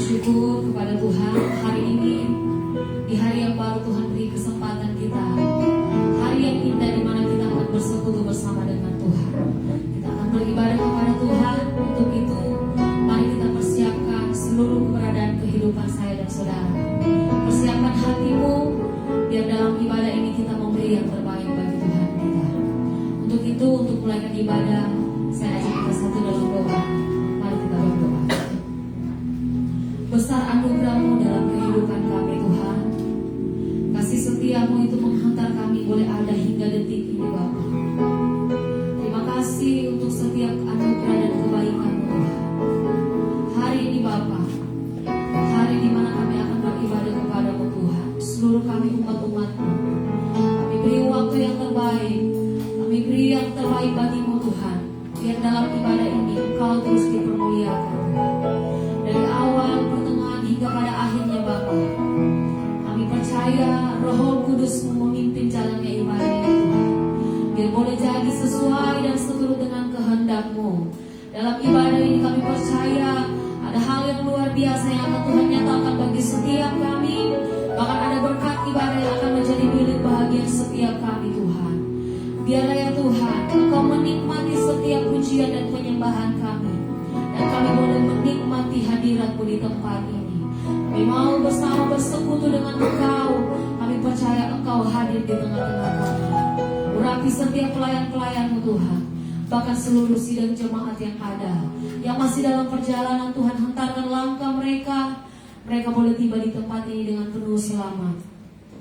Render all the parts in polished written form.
bersyukur kepada Tuhan hari ini, di hari yang baru Tuhan beri kesempatan kita, hari yang indah di mana kita akan bersekutu bersama dengan Tuhan. Kita akan beribadah kepada Tuhan. Untuk itu, mari kita persiapkan seluruh keberadaan kehidupan saya dan saudara. Persiapkan hatimu, biar dalam ibadah ini kita memberi yang terbaik bagi Tuhan kita. Untuk itu, untuk mulaikan ibadah, saya ajak kita satu dalam doa. Mari kita berdoa. Besar anugerah-Mu dalam kehidupan kami Tuhan. Kasih setia-Mu itu menghantar kami boleh ada hingga detik ini Bapa. Terima kasih untuk setiap anugerah dan kebaikan-Mu Tuhan. Hari ini Bapa, hari di mana kami akan beribadah kepada-Mu Tuhan. Seluruh kami umat-umat-Mu, kami beri waktu yang terbaik, kami beri yang terbaik bagi-Mu Tuhan. Biar dalam ibadah ini Engkau terus dipermuliakan Tuhan. Dari awal, pertengahan hingga pada akhirnya Bapa, kami percaya Roh Kudus-Mu memimpin jalannya ibadah ini Tuhan. Biar boleh jadi sesuai dan seturut dengan kehendak-Mu. Dalam ibadah ini kami percaya ada hal yang luar biasa yang akan Tuhan nyatakan bagi setiap kami. Bahkan ada berkat ibadah yang akan menjadi milik bahagian setiap kami Tuhan. Biarlah ya Tuhan, Engkau menikmati setiap pujian dan penyembahan kami. Dan kami boleh menikmati hadirat-Mu di tempat ini. Kami mau bersama bersekutu dengan Engkau. Kami percaya Engkau hadir di tengah-tengah kami. Urapi setiap pelayan-pelayan-Mu Tuhan. Bahkan seluruh sidang jemaat yang ada, yang masih dalam perjalanan Tuhan, hantarkan langkah mereka. Mereka boleh tiba di tempat ini dengan penuh selamat.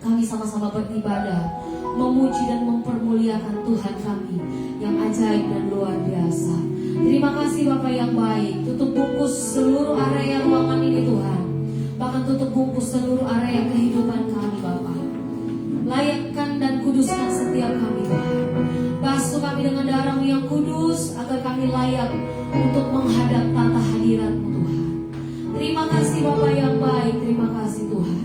Kami sama-sama beribadah, memuji dan mempermuliakan Tuhan kami yang ajaib dan luar biasa. Terima kasih Bapak yang baik. Tutup bungkus seluruh area ruangan ini Tuhan. Bahkan tutup bungkus seluruh area kehidupan kami Bapak. Layakkan dan kuduskan setiap kami Tuhan. Basuh kami dengan darah-Mu yang kudus, agar kami layak untuk menghadap tata hadirat-Mu Tuhan. Terima kasih Bapak yang baik. Terima kasih Tuhan.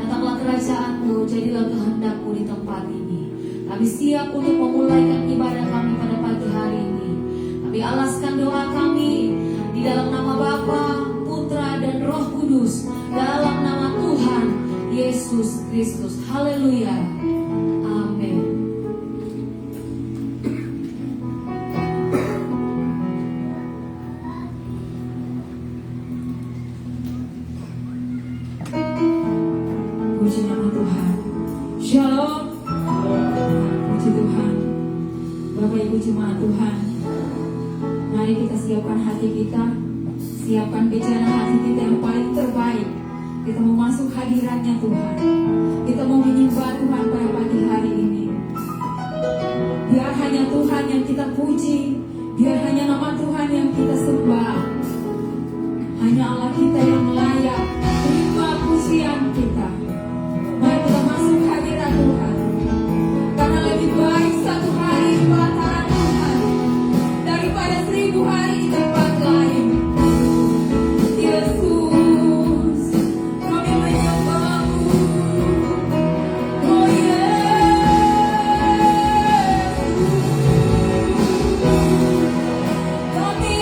Datanglah kerajaan-Mu, jadilah kehendak-Mu di tempat ini. Kami siap untuk memulaikan ibadah kami pada pagi hari ini. Kami alaskan doa kami di dalam nama Bapa, Putra dan Roh Kudus, dalam nama Tuhan Yesus Kristus. Haleluya. Amin. Puji nama Tuhan. Shalom. Puji Tuhan. Bapak Ibu jemaat Tuhan, mari kita siapkan hati kita, siapkan bicara hati kita yang paling terbaik. Kita mau masuk hadiratnya Tuhan. Kita mau menyembah Tuhan pada pagi hari ini. Biar hanya Tuhan yang kita puji, biar hanya nama Tuhan yang kita sembah. Hanya Allah kita yang layak terima pujian kita. Mari kita masuk hadirat Tuhan. Karena lebih baik satu hari di pelataran Tuhan daripada 1000 hari di tempat lain. Yesus, kami menyembah-Mu. Oh Yesus, kami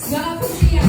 Segala pujian.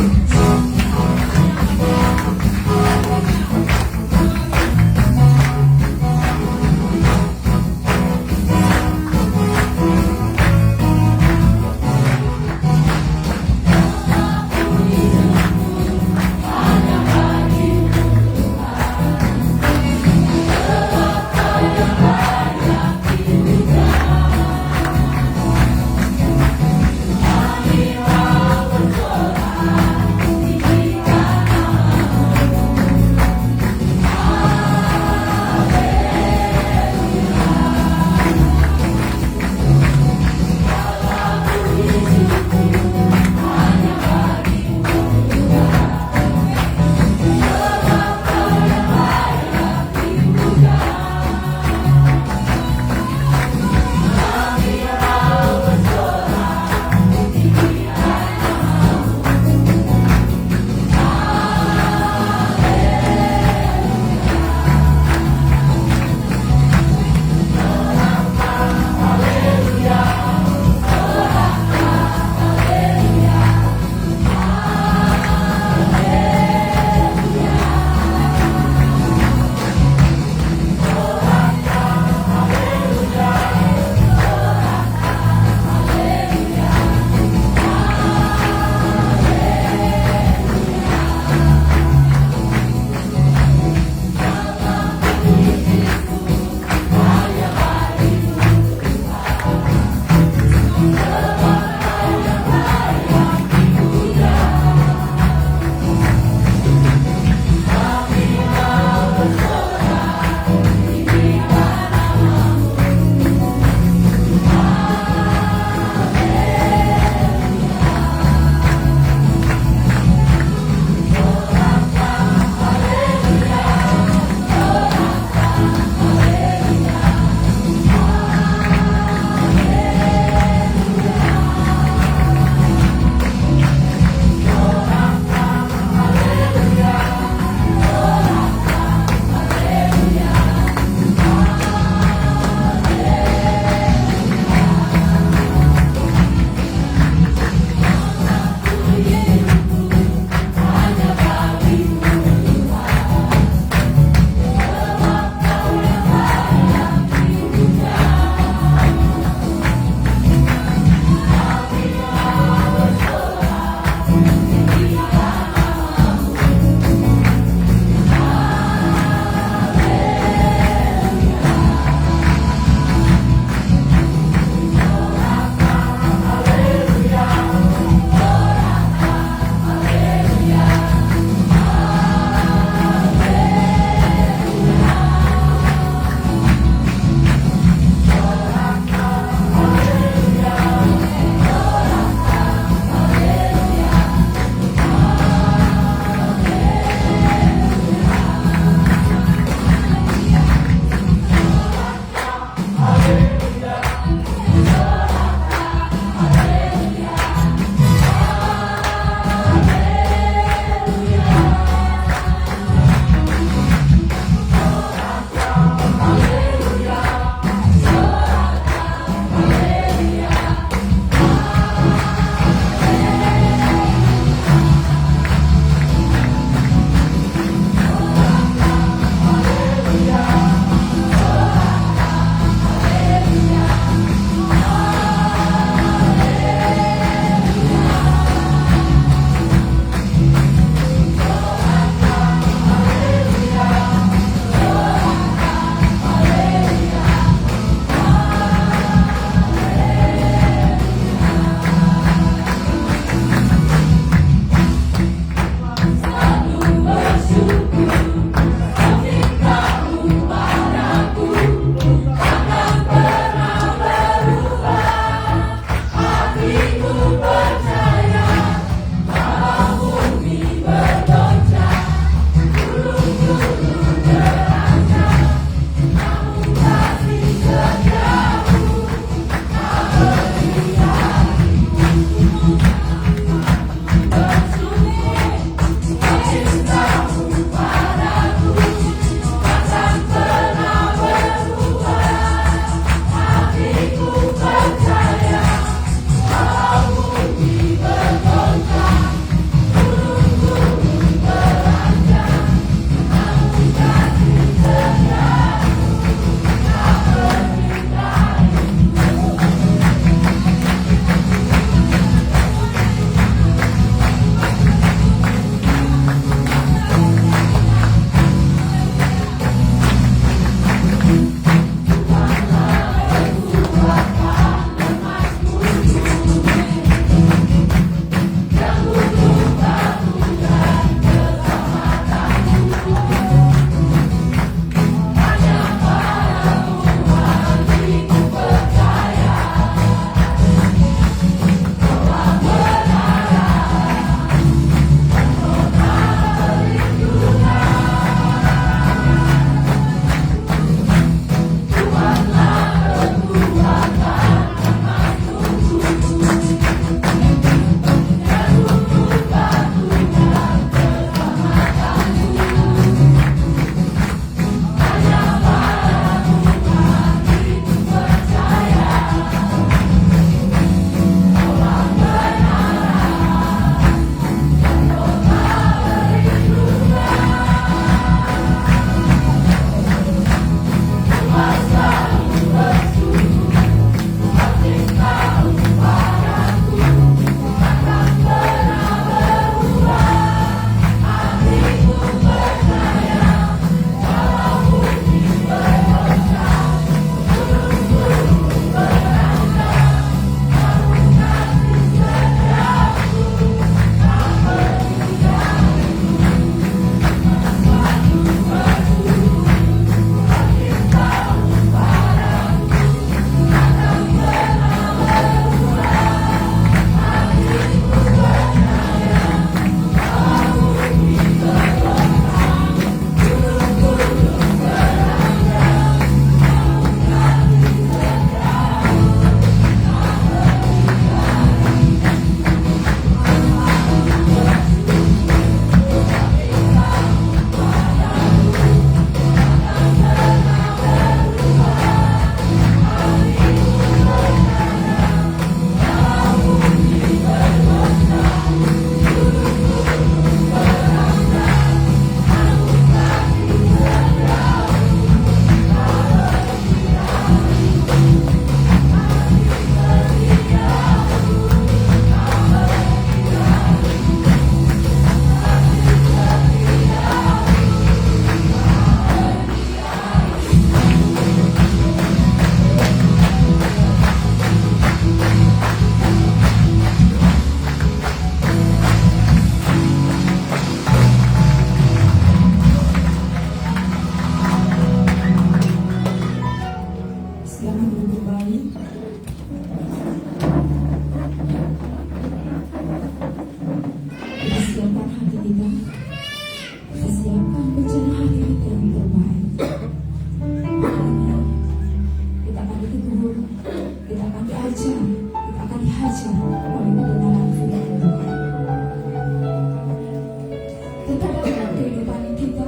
Terkadang dalam kehidupan kita,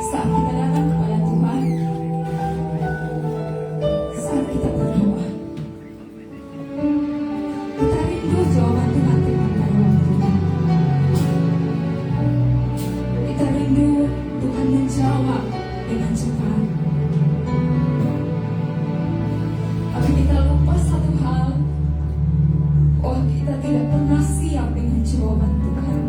saat kita datang kepada Tuhan, saat kita berdoa, kita rindu jawaban Tuhan tepat pada waktunya. Kita rindu Tuhan menjawab dengan cepat. Tapi kita lupa satu hal, oh kita tidak pernah siap dengan jawaban Tuhan.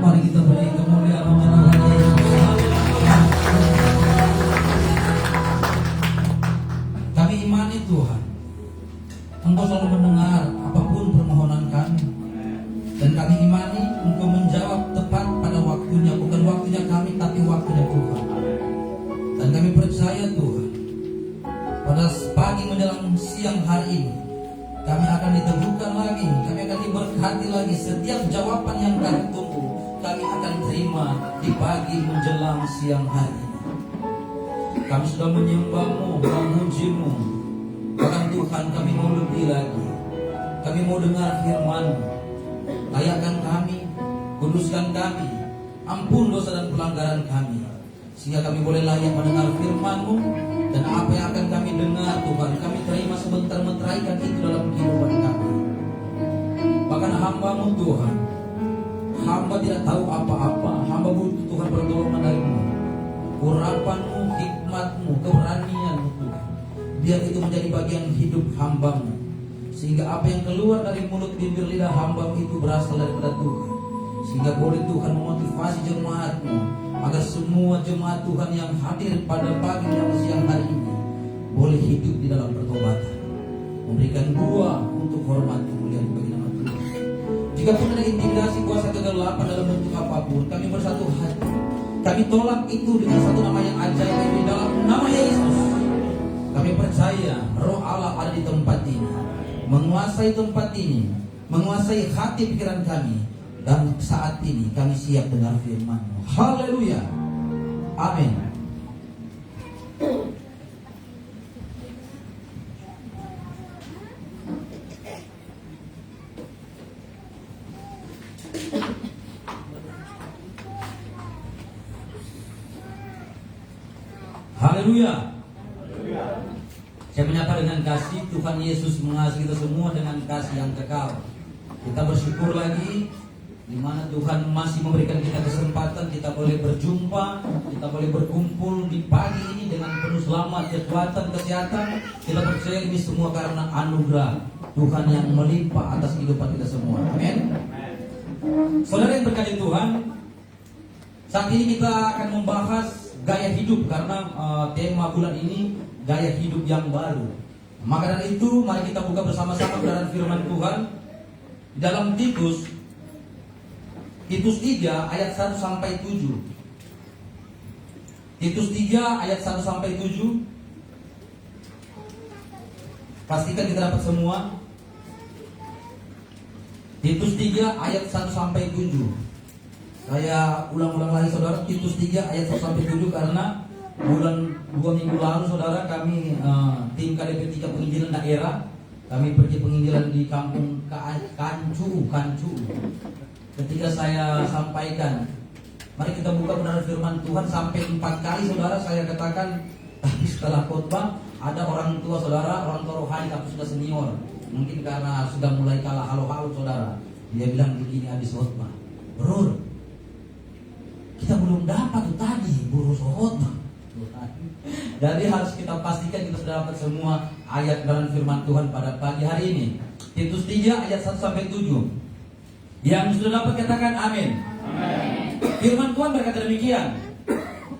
Mari kita beri kemuliaan menyenangkan Yesus. Kami imani Tuhan, Engkau selalu mendengar apapun permohonan kami. Dan kami imani Engkau menjawab tepat pada waktunya. Bukan waktunya kami, tapi waktunya Tuhan. Dan kami percaya Tuhan, pada pagi menjelang siang hari ini, kami akan diteguhkan lagi, kami akan diberkati lagi. Setiap jawaban yang kami tunggu, kami akan terima di pagi menjelang siang hari ini. Kami sudah menyembah-Mu, memuji-Mu. Bahkan Tuhan, kami mau lebih lagi. Kami mau dengar firman-Mu. Layakkan kami, kuduskan kami, ampun dosa dan pelanggaran kami, sehingga kami boleh layak mendengar firman-Mu. Dan apa yang akan kami dengar Tuhan, kami terima sebentar meteraikan itu dalam kehidupan kami. Bahkan hamba-Mu Tuhan, hamba tidak tahu apa-apa, hamba butuh Tuhan pertolongan dari-Mu, urapan-Mu, hikmat-Mu, keberanian-Mu Tuhan. Biar itu menjadi bagian hidup hamba-Mu, sehingga apa yang keluar dari mulut bibir lidah hamba-Mu itu berasal daripada Tuhan. Sehingga boleh Tuhan memotivasi jemaat-Mu, agar semua jemaat Tuhan yang hadir pada pagi dan siang hari ini boleh hidup di dalam pertobatan, memberikan buah untuk hormat kemuliaan bagi nama Tuhan. Jika pun ada intimidasi kuasa kegelapan dalam bentuk apapun, kami bersatu hati. Kami tolak itu dengan satu nama yang ajaib di dalam nama Yesus. Kami percaya Roh Allah ada di tempat ini, menguasai tempat ini, menguasai hati pikiran kami. Dan saat ini kami siap dengar firman-Mu. Haleluya. Amin. Haleluya. Saya menyapa dengan kasih Tuhan Yesus mengasihi kita semua dengan kasih yang kekal. Kita bersyukur lagi di mana Tuhan masih memberikan kita kesempatan, kita boleh berjumpa, kita boleh berkumpul di pagi ini dengan penuh selamat, kekuatan, kesehatan. Kita percaya ini semua karena anugerah Tuhan yang melimpah atas kehidupan kita semua. Amin. Saudara yang berkati Tuhan, saat ini kita akan membahas gaya hidup karena tema bulan ini gaya hidup yang baru. Maka dari itu mari kita buka bersama-sama kebenaran firman Tuhan dalam Titus 3 ayat 1 sampai 7. Titus 3 ayat 1 sampai 7. Pastikan kita dapat semua. Titus 3 ayat 1 sampai 7. Saya ulang-ulang lagi saudara, Titus 3 ayat 1 sampai 7 karena bulan 2 minggu lalu saudara kami tim KDP 3 penginjilan daerah, kami pergi penginjilan di kampung Kancu. Ketika saya sampaikan, mari kita buka kebenaran firman Tuhan sampai 4 kali saudara saya katakan, tapi setelah khotbah ada orang tua saudara, orang tua rohani tapi sudah senior, mungkin karena sudah mulai kalah halo-halo saudara, dia bilang begini habis khotbah, bro, kita belum dapat tuh tadi buru khotbah. Jadi harus kita pastikan kita sudah dapat semua ayat dalam firman Tuhan pada pagi hari ini. Titus 3 ayat 1 sampai 7. Yang sudah dapat katakan amin. Amin. Firman Tuhan berkata demikian.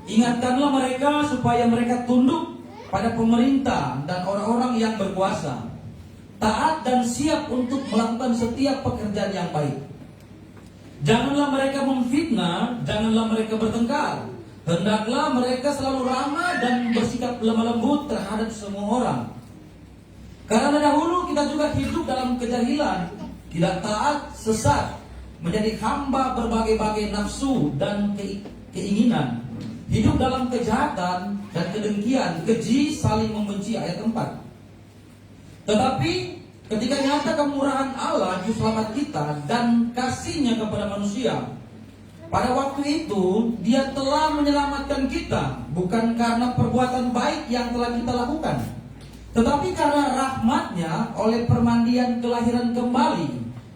Ingatkanlah mereka supaya mereka tunduk pada pemerintah dan orang-orang yang berkuasa, taat dan siap untuk melakukan setiap pekerjaan yang baik. Janganlah mereka memfitnah, janganlah mereka bertengkar. Hendaklah mereka selalu ramah dan bersikap lemah lembut terhadap semua orang. Karena dahulu kita juga hidup dalam kejahilan, tidak taat, sesat, menjadi hamba berbagai-bagai nafsu dan keinginan, hidup dalam kejahatan dan kedengkian, keji, saling membenci, ayat 4. Tetapi ketika nyata kemurahan Allah, juru selamat kita dan kasih-Nya kepada manusia, pada waktu itu Dia telah menyelamatkan kita bukan karena perbuatan baik yang telah kita lakukan, tetapi karena rahmat-Nya setelahnya oleh permandian kelahiran kembali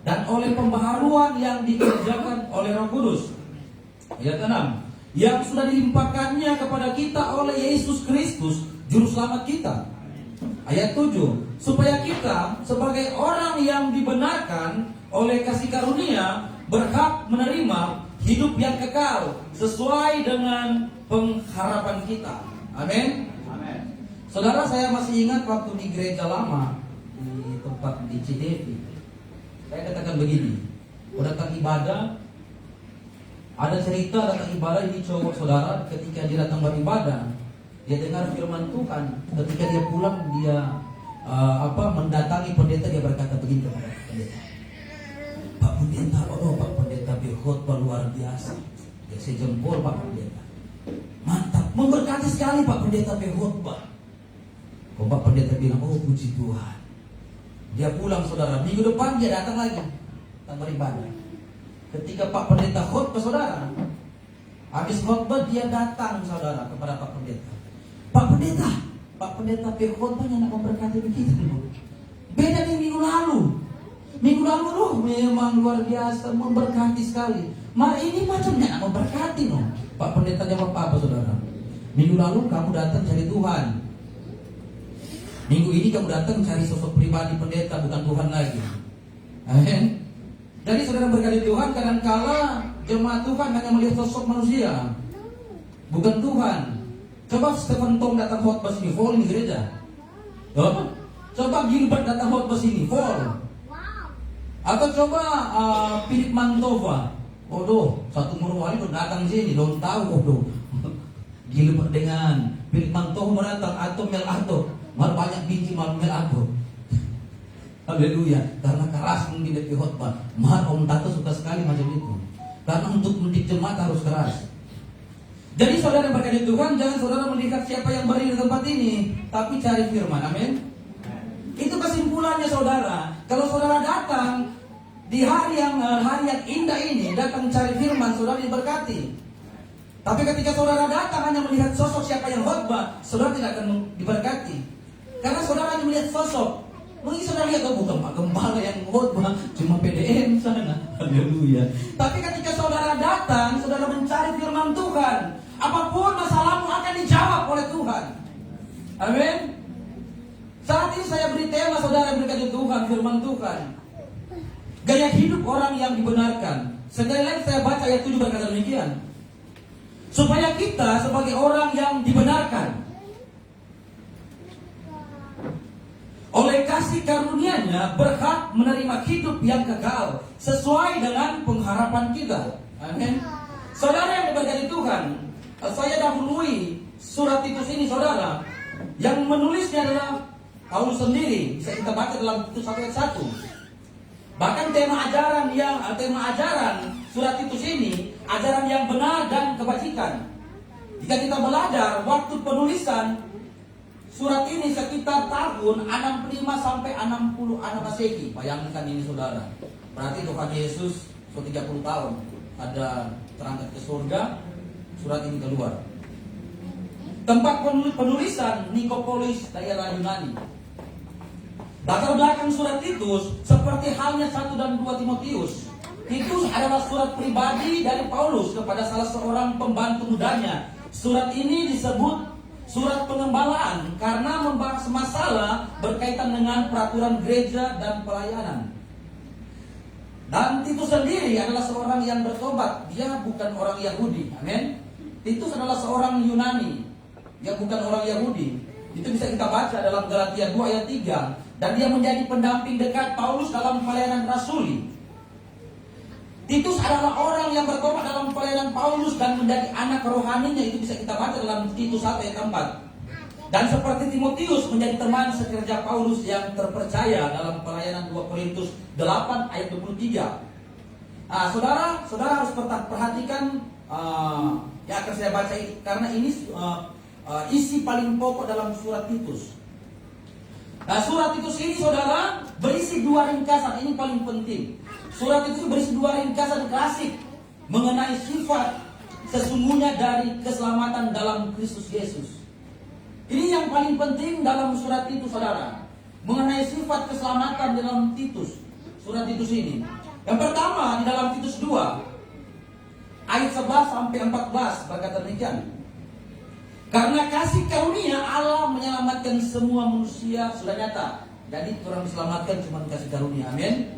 dan oleh pembaharuan yang dikerjakan oleh Roh Kudus. Ayat 6. Yang sudah dilimpahkannya kepada kita oleh Yesus Kristus, Juru Selamat kita. Ayat 7. Supaya kita sebagai orang yang dibenarkan oleh kasih karunia berhak menerima hidup yang kekal sesuai dengan pengharapan kita. Amin. Saudara, saya masih ingat waktu di gereja lama di tempat di Cidevi. Saya katakan begini, datang ibadah, ada cerita datang ibadah ini cowok saudara, ketika dia datang beribadah, dia dengar firman Tuhan. Ketika dia pulang, dia mendatangi pendeta, dia berkata begini kepada pendeta, Pak Pendeta, Pak Pendeta berkhotbah luar biasa. Dia sejempol Pak Pendeta, mantap, memberkati sekali Pak Pendeta berkhotbah. Pak Pendeta bilang, oh puji Tuhan. Dia pulang saudara, minggu depan dia datang lagi, datang beribadah. Ketika Pak Pendeta khotbah saudara, habis khotbah dia datang saudara kepada Pak Pendeta. Pak Pendeta berkhotbahnya nak memberkati begitu. Beda dengan minggu lalu. Minggu lalu memang luar biasa, memberkati sekali. Mari ini macamnya nak memberkati no. Pak Pendeta jawab apa saudara? Minggu lalu kamu datang cari Tuhan. Minggu ini kamu datang cari sosok pribadi pendeta, bukan Tuhan lagi. Amin. Jadi saudara berkati Tuhan, kadangkala jemaat Tuhan hanya melihat sosok manusia, bukan Tuhan. Coba Stephen Tong datang khotbah sini, full di gereja. Coba Gilbert datang khotbah sini, full. Atau coba Philip Mantova, satu Morowali tuh datang sini, don't tahu Gilbert dengan Philip Mantova datang atau Mel Ato. Mar banyak biji malmel aku. Haleluya. Karena keras mungkin di khotbah. Mar Om Tato suka sekali macam itu. Karena untuk mendidik jemaat harus keras. Jadi saudara berkati Tuhan, jangan saudara melihat siapa yang berdiri di tempat ini, tapi cari firman. Amin. Itu kesimpulannya saudara. Kalau saudara datang di hari yang indah ini, datang cari firman, saudara diberkati. Tapi ketika saudara datang hanya melihat sosok siapa yang khotbah, saudara tidak akan diberkati. Karena saudara hanya melihat sosok. Mungkin saudara lihat, bukan Pak Gembala yang khotbah, cuma PDM sana. Haleluya. Tapi ketika saudara datang, saudara mencari firman Tuhan, apapun masalahmu akan dijawab oleh Tuhan. Amin. Saat ini saya beri tema saudara berkati Tuhan, firman Tuhan. Gaya hidup orang yang dibenarkan. Sekali lagi saya baca ayat 7 berkata demikian. Supaya kita sebagai orang yang dibenarkan oleh kasih karunia-Nya berhak menerima hidup yang kekal sesuai dengan pengharapan kita. Amin. Saudara yang diberkati Tuhan, saya dahului surat Titus ini saudara. Yang menulisnya adalah Paulus sendiri. Bisa kita baca dalam Titus 1 ayat 1. Bahkan tema ajaran surat Titus ini ajaran yang benar dan kebajikan. Jika kita belajar waktu penulisan surat ini sekitar tahun 65 sampai 60 Masehi. Bayangkan ini saudara. Berarti Tuhan Yesus 30 tahun ada terangkat ke surga, surat ini keluar. Tempat penulisan Nikopolis, daerah Yunani. Latar belakang surat Titus seperti halnya 1 dan 2 Timotius. Titus adalah surat pribadi dari Paulus kepada salah seorang pembantu mudanya. Surat ini disebut surat pengembalaan karena membahas masalah berkaitan dengan peraturan gereja dan pelayanan. Dan Titus sendiri adalah seorang yang bertobat. Dia bukan orang Yahudi. Amin. Titus adalah seorang Yunani. Dia bukan orang Yahudi. Itu bisa kita baca dalam Galatia 2 ayat 3. Dan dia menjadi pendamping dekat Paulus dalam pelayanan rasuli. Titus adalah orang yang bertobat dalam pelayanan Paulus dan menjadi anak rohaninya. Itu bisa kita baca dalam Titus 1 ayat 4. Dan seperti Timotius menjadi teman sekerja Paulus yang terpercaya dalam pelayanan 2 Korintus 8 ayat 23. Saudara harus perhatikan yang akan saya baca ini, karena ini isi paling pokok dalam surat Titus. Surat Titus ini saudara berisi 2 ringkasan, ini paling penting. Surat itu berisi 2 ringkasan klasik mengenai sifat sesungguhnya dari keselamatan dalam Kristus Yesus. Ini yang paling penting dalam surat itu saudara. mengenai sifat keselamatan dalam Titus, surat Titus ini. Yang pertama di dalam Titus 2 ayat 11 sampai 14 berkata demikian. Karena kasih karunia Allah menyelamatkan semua manusia sudah nyata. Jadi orang diselamatkan cuma kasih karunia. Amin.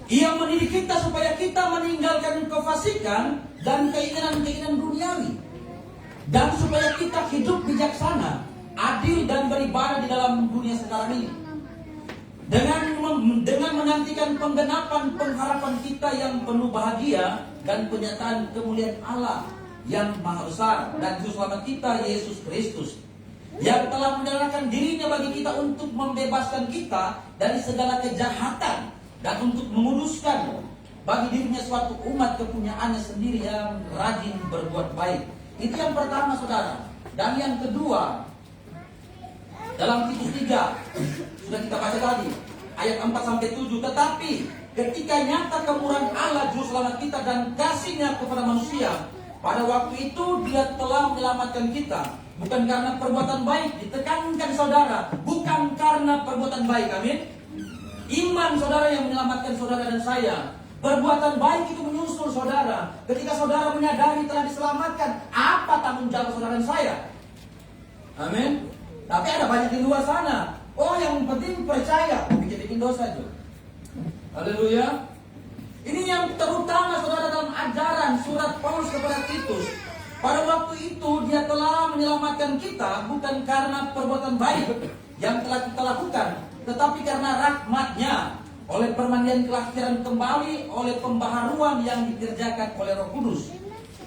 Ia mendidik kita supaya kita meninggalkan kefasikan dan keinginan-keinginan duniawi, dan supaya kita hidup bijaksana, adil dan beribadah di dalam dunia sekarang ini, dengan menantikan penggenapan pengharapan kita yang penuh bahagia dan penyataan kemuliaan Allah yang maha besar dan juru selamat kita Yesus Kristus, yang telah menyerahkan dirinya bagi kita untuk membebaskan kita dari segala kejahatan dan untuk menguduskan bagi dirinya suatu umat kepunyaannya sendiri yang rajin berbuat baik. Itu yang pertama, saudara. Dan yang kedua, dalam Titus 3 sudah kita baca tadi ayat 4 sampai 7. Tetapi ketika nyata kemurahan Allah juru selamat kita dan kasihnya kepada manusia, pada waktu itu Dia telah menyelamatkan kita bukan karena perbuatan baik. Ditekankan saudara, bukan karena perbuatan baik. Amin. Iman saudara yang menyelamatkan saudara dan saya. Perbuatan baik itu menyusul saudara. Ketika saudara menyadari telah diselamatkan, apa tanggung jawab saudara dan saya? Amin. Tapi ada banyak di luar sana. Oh, yang penting percaya, bikin dosa itu. Haleluya. Ini yang terutama saudara dalam ajaran surat Paulus kepada Titus. Pada waktu itu Dia telah menyelamatkan kita bukan karena perbuatan baik yang telah kita lakukan, tetapi karena rahmat-Nya, oleh permandian kelahiran kembali, oleh pembaharuan yang dikerjakan oleh Roh Kudus,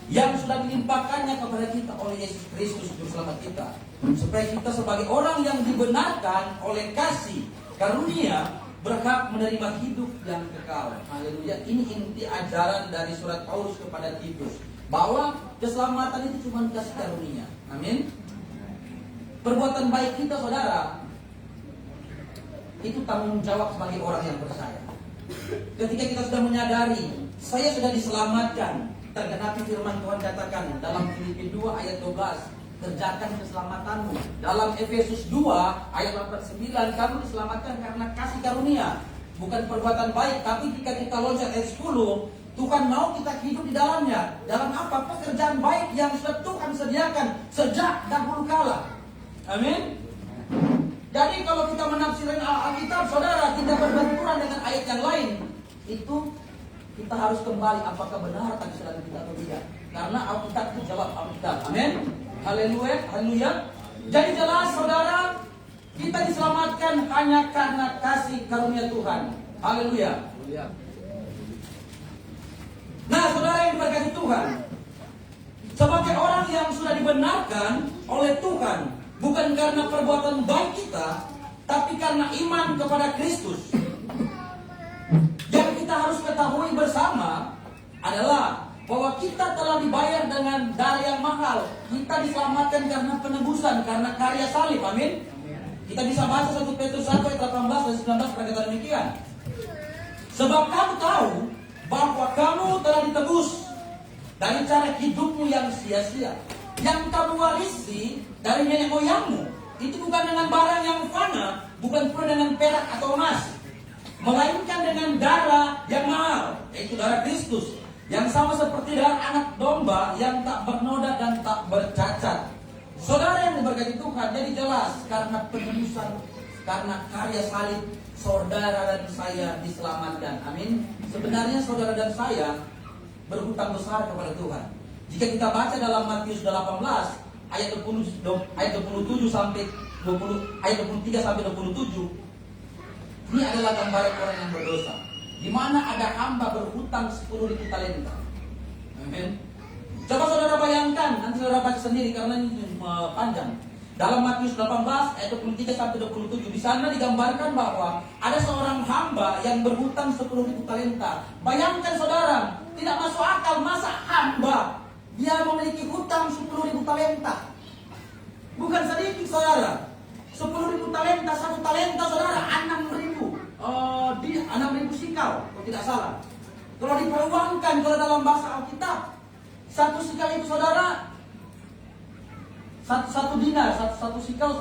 yang sudah dilimpahkannya kepada kita oleh Yesus Kristus juru selamat kita, supaya kita sebagai orang yang dibenarkan oleh kasih karunia berhak menerima hidup yang kekal. Haleluya. Ini inti ajaran dari surat Paulus kepada Titus, bahwa keselamatan itu cuma kasih karunia. Amin. Perbuatan baik kita saudara, itu tanggung jawab sebagai orang yang percaya. Ketika kita sudah menyadari saya sudah diselamatkan, tergenapi firman Tuhan katakan dalam Filipi 2 ayat 12, kerjakan keselamatanmu. Dalam Efesus 2 ayat 8-9, kamu diselamatkan karena kasih karunia, bukan perbuatan baik. Tapi jika kita loncat ayat 10, Tuhan mau kita hidup di dalamnya. Dalam apa? Pekerjaan baik yang sudah Tuhan sediakan sejak dahulu kala. Amin. Jadi kalau kita menafsirkan Alkitab, saudara, tidak berbenturan dengan ayat yang lain, itu kita harus kembali apakah benar tadi sudah kita atau tidak. Karena Alkitab itu jawab Alkitab. Amin. Haleluya. Haleluya. Jadi jelas saudara, kita diselamatkan hanya karena kasih karunia Tuhan. Haleluya. Nah, saudara yang diberkati Tuhan, sebagai orang yang sudah dibenarkan oleh Tuhan, bukan karena perbuatan baik kita, tapi karena iman kepada Kristus. Yang kita harus ketahui bersama adalah bahwa kita telah dibayar dengan darah yang mahal. Kita diselamatkan karena penebusan, karena karya salib. Amin. Kita bisa baca 1 Petrus 1 ayat 18 dan 19 berkata demikian. Sebab kamu tahu bahwa kamu telah ditebus dari cara hidupmu yang sia-sia, yang kamu warisi dari nenek moyangmu. Itu bukan dengan barang yang fana, bukan pula dengan perak atau emas, melainkan dengan darah yang mahal, yaitu darah Kristus, yang sama seperti darah anak domba yang tak bernoda dan tak bercacat. Saudara yang diberkati Tuhan, jadi jelas karena penebusan, karena karya salib, saudara dan saya diselamatkan. Amin. Sebenarnya saudara dan saya berhutang besar kepada Tuhan. Jika kita baca dalam Matius 18 ayat 27 sampai 20, ayat 23 sampai 27, ini adalah gambaran orang yang berdosa, di mana ada hamba berhutang 10.000 talenta. Amin. Coba saudara bayangkan, nanti saudara baca sendiri karena ini panjang. Dalam Matius 18 ayat 23 sampai 27, di sana digambarkan bahwa ada seorang hamba yang berhutang 10.000 talenta. Bayangkan saudara, tidak masuk akal masa hamba dia memiliki hutang 10.000 talenta. Bukan sedikit saudara. 10.000 talenta, 1 talenta saudara 6.000. Di 6.000 sikal, kalau tidak salah. Kalau diperuangkan kalau dalam bahasa Alkitab, 1 sikal itu saudara, satu dinar, satu sikal,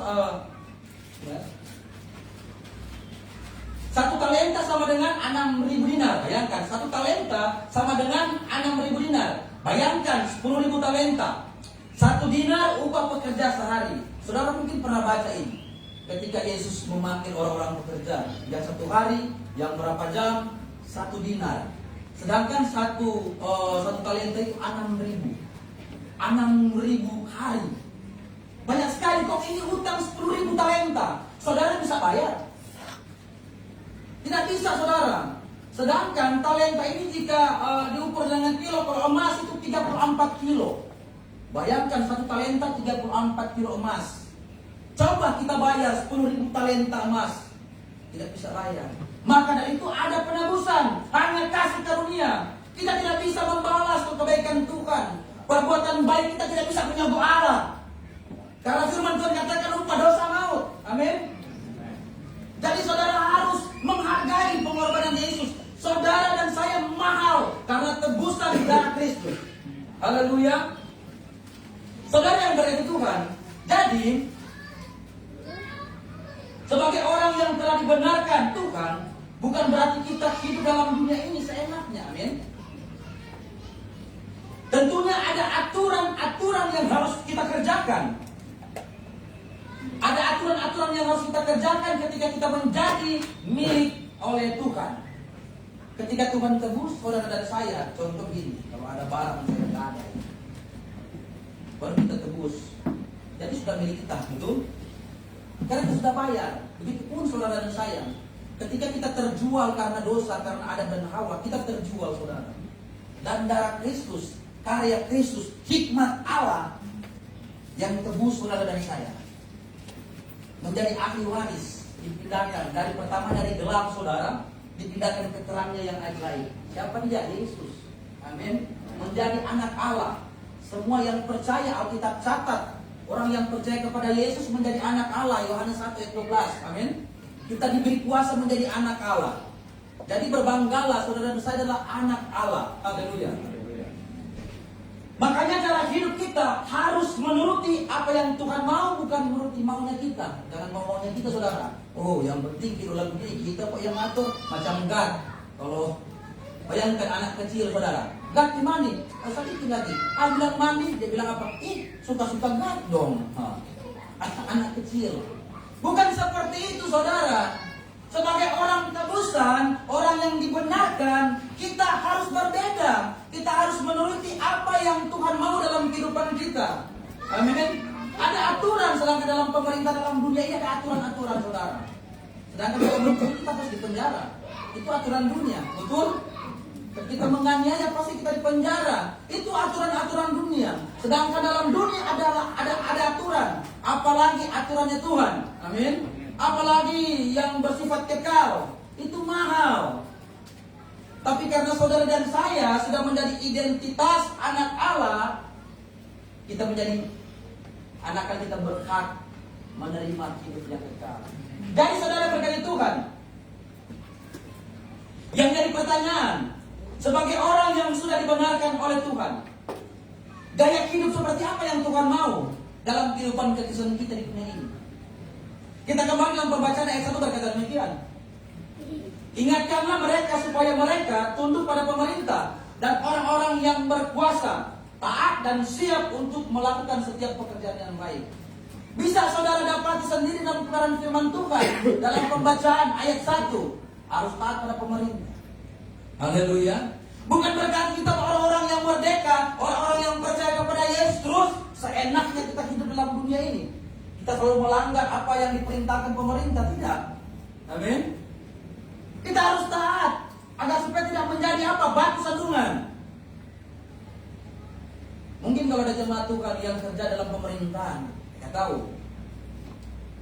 Satu talenta sama dengan 6.000 dinar. Bayangkan, satu talenta sama dengan 6.000 dinar. Bayangkan 10.000 talenta. Satu dinar upah pekerja sehari. Saudara mungkin pernah baca ini. Ketika Yesus memanggil orang-orang pekerja, yang satu hari, yang berapa jam, 1 dinar. Sedangkan satu talenta itu 6.000. 6.000 hari. Banyak sekali. Kok ini utang 10.000 talenta? Saudara bisa bayar? Tidak bisa, saudara. Sedangkan talenta ini jika diukur dengan kilo, kalau emas itu 34 kilo. Bayangkan satu talenta 34 kilo emas. Coba kita bayar 10.000 talenta emas. Tidak bisa bayar. Maka dari itu ada penebusan, hanya kasih karunia. Kita tidak bisa membalas kebaikan Tuhan. Perbuatan baik kita tidak bisa menyogok Allah. Karena firman Tuhan katakan upah dosa maut. Amin. Jadi saudara harus menghargai pengorbanan Yesus. Saudara dan saya mahal karena tebusan darah Kristus. Haleluya. Saudara yang berkati Tuhan. Jadi sebagai orang yang telah dibenarkan Tuhan, bukan berarti kita hidup dalam dunia ini seenaknya. Amin. Tentunya ada aturan-aturan yang harus kita kerjakan. Ada aturan-aturan yang harus kita kerjakan ketika kita menjadi milik oleh Tuhan. Ketika Tuhan tebus saudara dan saya, contoh ini, kalau ada barang yang tidak ada, baru kita tebus. Jadi sudah milik kita, betul? Karena kita sudah bayar. Begitupun saudara dan saya, ketika kita terjual karena dosa, karena Adam dan Hawa, kita terjual, saudara. Dan darah Kristus, karya Kristus, hikmat Allah yang tebus saudara dan saya. Menjadi ahli waris, dipindahkan dari pertama dari gelap saudara, dipindahkan ke terangnya yang ajaib. Siapa dia? Yesus. Amin. Menjadi anak Allah. Semua yang percaya, Alkitab catat, orang yang percaya kepada Yesus menjadi anak Allah. Yohanes 1 ayat 12. Amin. Kita diberi kuasa menjadi anak Allah. Jadi berbanggalah saudara dan saya adalah anak Allah. Haleluya. Makanya cara hidup kita harus menuruti apa yang Tuhan mau, bukan menuruti maunya kita. Jangan maunya kita, saudara. Oh, yang penting hidup lagu ini kita kok yang ngatur macam God. Kalau bayangkan anak kecil, saudara, God di mandi, sedikit lagi. Bilang mandi, dia bilang apa? Suka-suka God dong. Anak kecil. Bukan seperti itu, saudara. Sebagai orang tebusan, orang yang dibenarkan, kita harus berbeda. Kita harus menuruti apa yang Tuhan mau dalam kehidupan kita. Amin. Ada aturan, sedangkan dalam pemerintah dalam dunia ini ada aturan-aturan, saudara. Sedangkan kalau menurut kita pasti dipenjara. Itu aturan dunia, betul? Ketika menganiaya pasti kita dipenjara. Itu aturan-aturan dunia. Sedangkan dalam dunia ada aturan. Apalagi aturannya Tuhan. Amin. Apalagi yang bersifat kekal, itu mahal. Tapi karena saudara dan saya sudah menjadi identitas anak Allah, kita menjadi anak yang kita berhak menerima hidup yang kekal. Jadi saudara berkati Tuhan, yang jadi pertanyaan, sebagai orang yang sudah dibenarkan oleh Tuhan, gaya hidup seperti apa yang Tuhan mau dalam kehidupan kekristenan kita di dunia ini? Kita kembali dalam pembacaan ayat 1 berkata demikian. Ingatkanlah mereka supaya mereka tunduk pada pemerintah dan orang-orang yang berkuasa, taat dan siap untuk melakukan setiap pekerjaan yang baik. Bisa saudara dapati sendiri dalam kebenaran firman Tuhan dalam pembacaan ayat 1. Harus taat pada pemerintah. Haleluya. Bukan berarti kita orang-orang yang merdeka, orang-orang yang percaya kepada Yesus terus seenaknya kita hidup dalam dunia ini. Kita selalu melanggar apa yang diperintahkan pemerintah, tidak. Amin. Kita harus taat agar supaya tidak menjadi apa? Batu sandungan. Mungkin kalau ada jemaat Tuhan yang kerja dalam pemerintahan, kita tahu.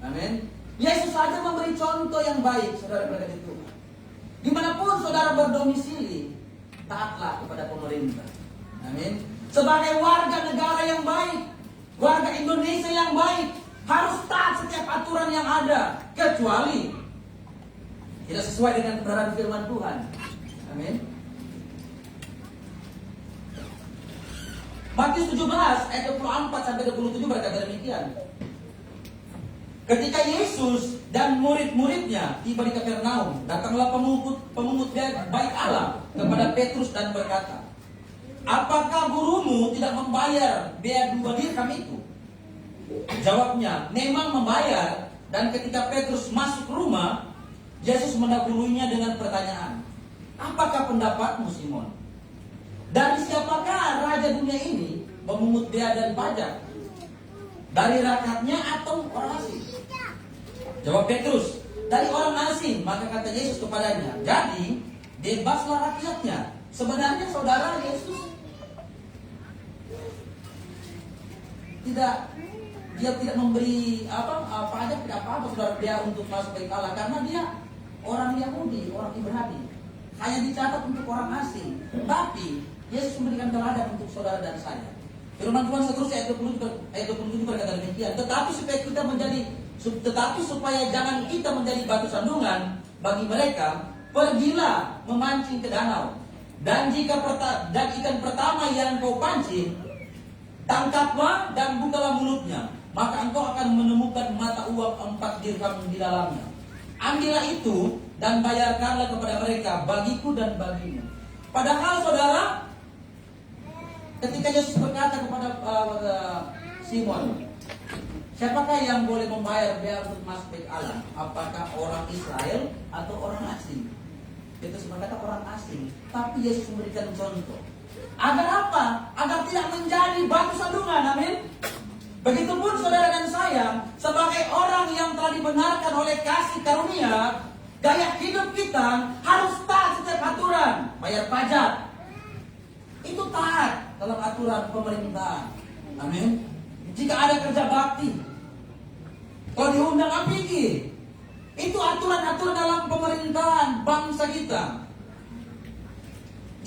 Amin. Yesus saja memberi contoh yang baik, saudara berkati Tuhan. Dimanapun saudara berdomisili, taatlah kepada pemerintah. Amin. Sebagai warga negara yang baik, warga Indonesia yang baik, harus taat setiap aturan yang ada, kecuali tidak sesuai dengan kebenaran firman Tuhan. Amin. Matius 17 ayat 24 sampai 27 berkata demikian. Ketika Yesus dan murid-muridnya tiba di Kapernaum, datanglah pemungut bait Allah kepada Petrus dan berkata, "Apakah gurumu tidak membayar bea 2 dirham itu?" Jawabnya, "Memang membayar." Dan ketika Petrus masuk rumah, Yesus mendahuluinya dengan pertanyaan, "Apakah pendapatmu, Simon? Dari siapakah raja dunia ini memungut bea dan pajak? Dari rakyatnya atau orang asing?" Jawab Petrus, "Dari orang asing." Maka kata Yesus kepadanya, "Jadi bebaslah rakyatnya." Sebenarnya saudara, Yesus dia tidak memberi pajak, tidak apa-apa saudara, dia untuk masuk bait Allah, karena dia orang Yahudi, orang Ibrani, hanya dicatat untuk orang asing. Tapi Yesus memberikan teladan untuk saudara dan saya. Firman Tuhan seterusnya ayat 27 berkata demikian, tetapi supaya jangan kita menjadi batu sandungan bagi mereka, pergilah memancing ke danau, dan ikan pertama yang kau pancing, tangkaplah dan bukalah mulutnya, maka engkau akan menemukan mata uang 4 dirham di dalamnya. Ambillah itu dan bayarkanlah kepada mereka, bagiku dan bagimu. Padahal saudara, ketika Yesus berkata kepada Simon, siapakah yang boleh membayar bea untuk masuk bait Allah? Apakah orang Israel atau orang asing? Yesus berkata orang asing. Tapi Yesus memberikan contoh. Agar apa? Agar tidak menjadi batu sandungan. Amin. Begitupun saudara dan saya, sebagai orang yang telah dibenarkan oleh kasih karunia, gaya hidup kita harus taat setiap aturan. Bayar pajak, itu taat dalam aturan pemerintahan. Amin. Jika ada kerja bakti, kalau diundang pergi, itu aturan-aturan dalam pemerintahan bangsa kita.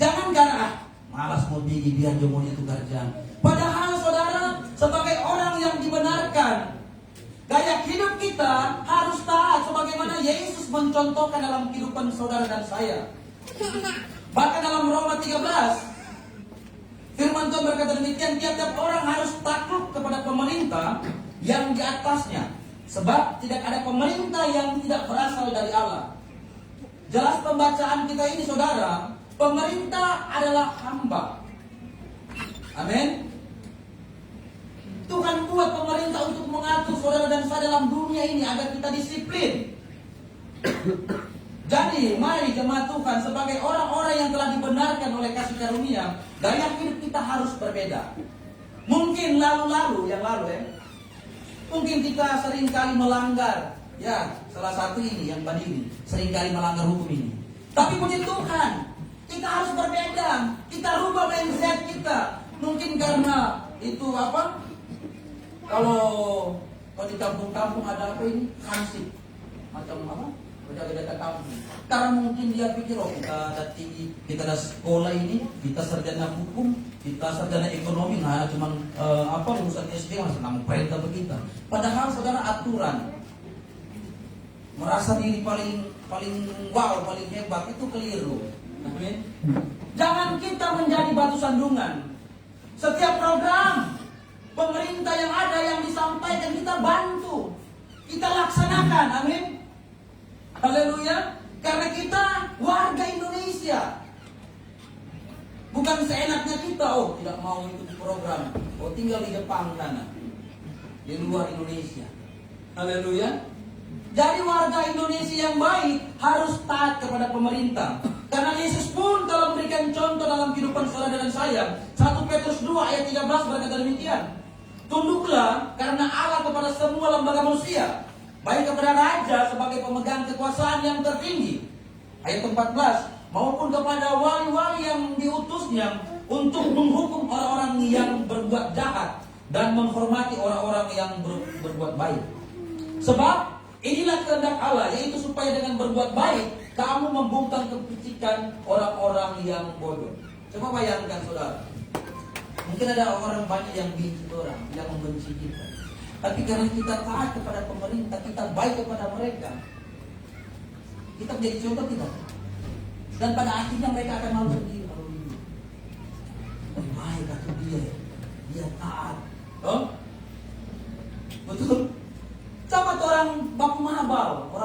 Jangan karena malas mau pergi, biar jomonya itu kerja. Padahal saudara, sebagai orang yang dibenarkan, gaya hidup kita harus taat sebagaimana Yesus mencontohkan dalam kehidupan saudara dan saya. Bahkan dalam Roma 13, firman Tuhan berkata demikian, tiap-tiap orang harus takluk kepada pemerintah yang di atasnya, sebab tidak ada pemerintah yang tidak berasal dari Allah. Jelas pembacaan kita ini saudara, pemerintah adalah hamba. Amin. Tuhan buat pemerintah untuk mengatur saudara dan saya dalam dunia ini agar kita disiplin. Jadi mari jemaat Tuhan, sebagai orang-orang yang telah dibenarkan oleh kasih karunia, gaya hidup kita harus berbeda. Mungkin yang lalu mungkin kita seringkali melanggar, salah satu ini yang banding, seringkali melanggar hukum ini. Tapi puji Tuhan, kita harus berbeda. Kita rubah mindset kita. Mungkin karena itu kalau di kampung-kampung ada hansip, macam beda-beda kampung. Karena mungkin dia pikir, kita ada sekolah ini, kita sarjana hukum, kita sarjana ekonomi, cuma lulusan SD masih nama perintah begitu. Padahal saudara, aturan merasa diri paling wow, paling hebat, itu keliru. Amin. Jangan kita menjadi batu sandungan. Setiap program pemerintah yang ada, yang disampaikan, kita bantu, kita laksanakan. Amin. Haleluya. Karena kita warga Indonesia. Bukan seenaknya kita, tidak mau ikut program, tinggal di Jepang sana, di luar Indonesia. Haleluya. Jadi warga Indonesia yang baik harus taat kepada pemerintah. Karena Yesus pun telah memberikan contoh dalam kehidupan saudara dan saya. 1 Petrus 2 ayat 13 berkata demikian, tunduklah karena Allah kepada semua lembaga manusia, baik kepada raja sebagai pemegang kekuasaan yang tertinggi. Ayat 14, maupun kepada wali-wali yang diutusnya untuk menghukum orang-orang yang berbuat jahat dan menghormati orang-orang yang berbuat baik. Sebab inilah kehendak Allah, yaitu supaya dengan berbuat baik kamu membungkam kepicikan orang-orang yang bodoh. Coba bayangkan saudara, mungkin ada orang banyak yang benci orang, yang membenci kita. Tapi karena kita taat kepada pemerintah, kita baik kepada mereka, kita menjadi contoh tidak. Dan pada akhirnya mereka akan mau berdiri. Baik atau dia taat. Betul. Sama orang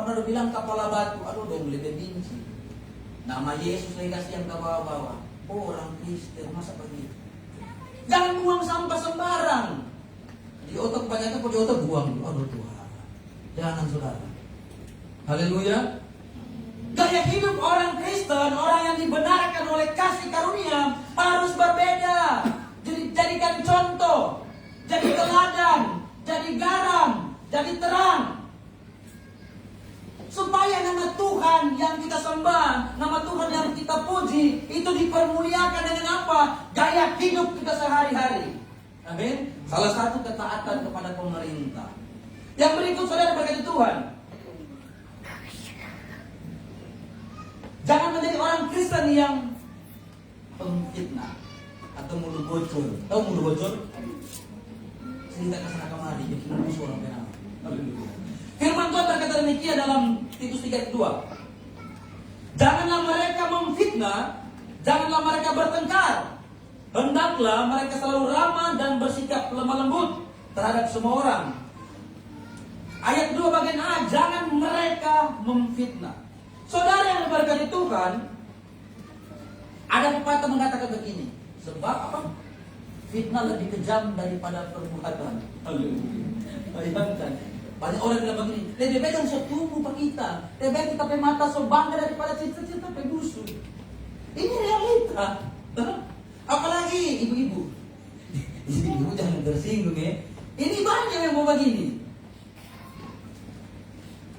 Orang udah bilang kepala batu, aduh dong lebih benci. Nama Yesus lagi kasih yang ke bawah-bawah. Oh, orang Kristen masa begitu? Jangan buang sampah sembarang. Di otak kebanyakan kok di otak buang. Aduh Tuhan. Jangan saudara. Haleluya. Gaya hidup orang Kristen, orang yang dibenarkan oleh kasih karunia harus berbeda. Jadi jadikan contoh, jadi teladan, jadi garam, jadi terang. Supaya nama Tuhan yang kita sembah, nama Tuhan yang kita puji, itu dipermuliakan dengan apa? Gaya hidup kita sehari-hari. Amin. Salah satu ketaatan kepada pemerintah. Yang berikut saudara berkata Tuhan. Jangan menjadi orang Kristen yang pemfitnah atau mulut bocor. Tahu mulut bocor? Cerita kesana kemari, bikin musuh orang kenal. Firman Tuhan berkata demikian dalam Titus 3:2. Janganlah mereka memfitnah, janganlah mereka bertengkar. Hendaklah mereka selalu ramah dan bersikap lemah lembut terhadap semua orang. Ayat 2 bagian A, jangan mereka memfitnah. Saudara yang diberkati Tuhan, ada pepatah mengatakan begini, sebab apa? Fitnah lebih kejam daripada perbuatan. Bayangkan. Banyak orang bilang begini, lebih baik jangan setumbuh pak kita. Lebih baik kita pakai mata so bangga daripada cita-cita pakai musuh. Ini realita. Apalagi ibu-ibu. Ibu jangan tersinggung ya. Ini banyak yang mau begini.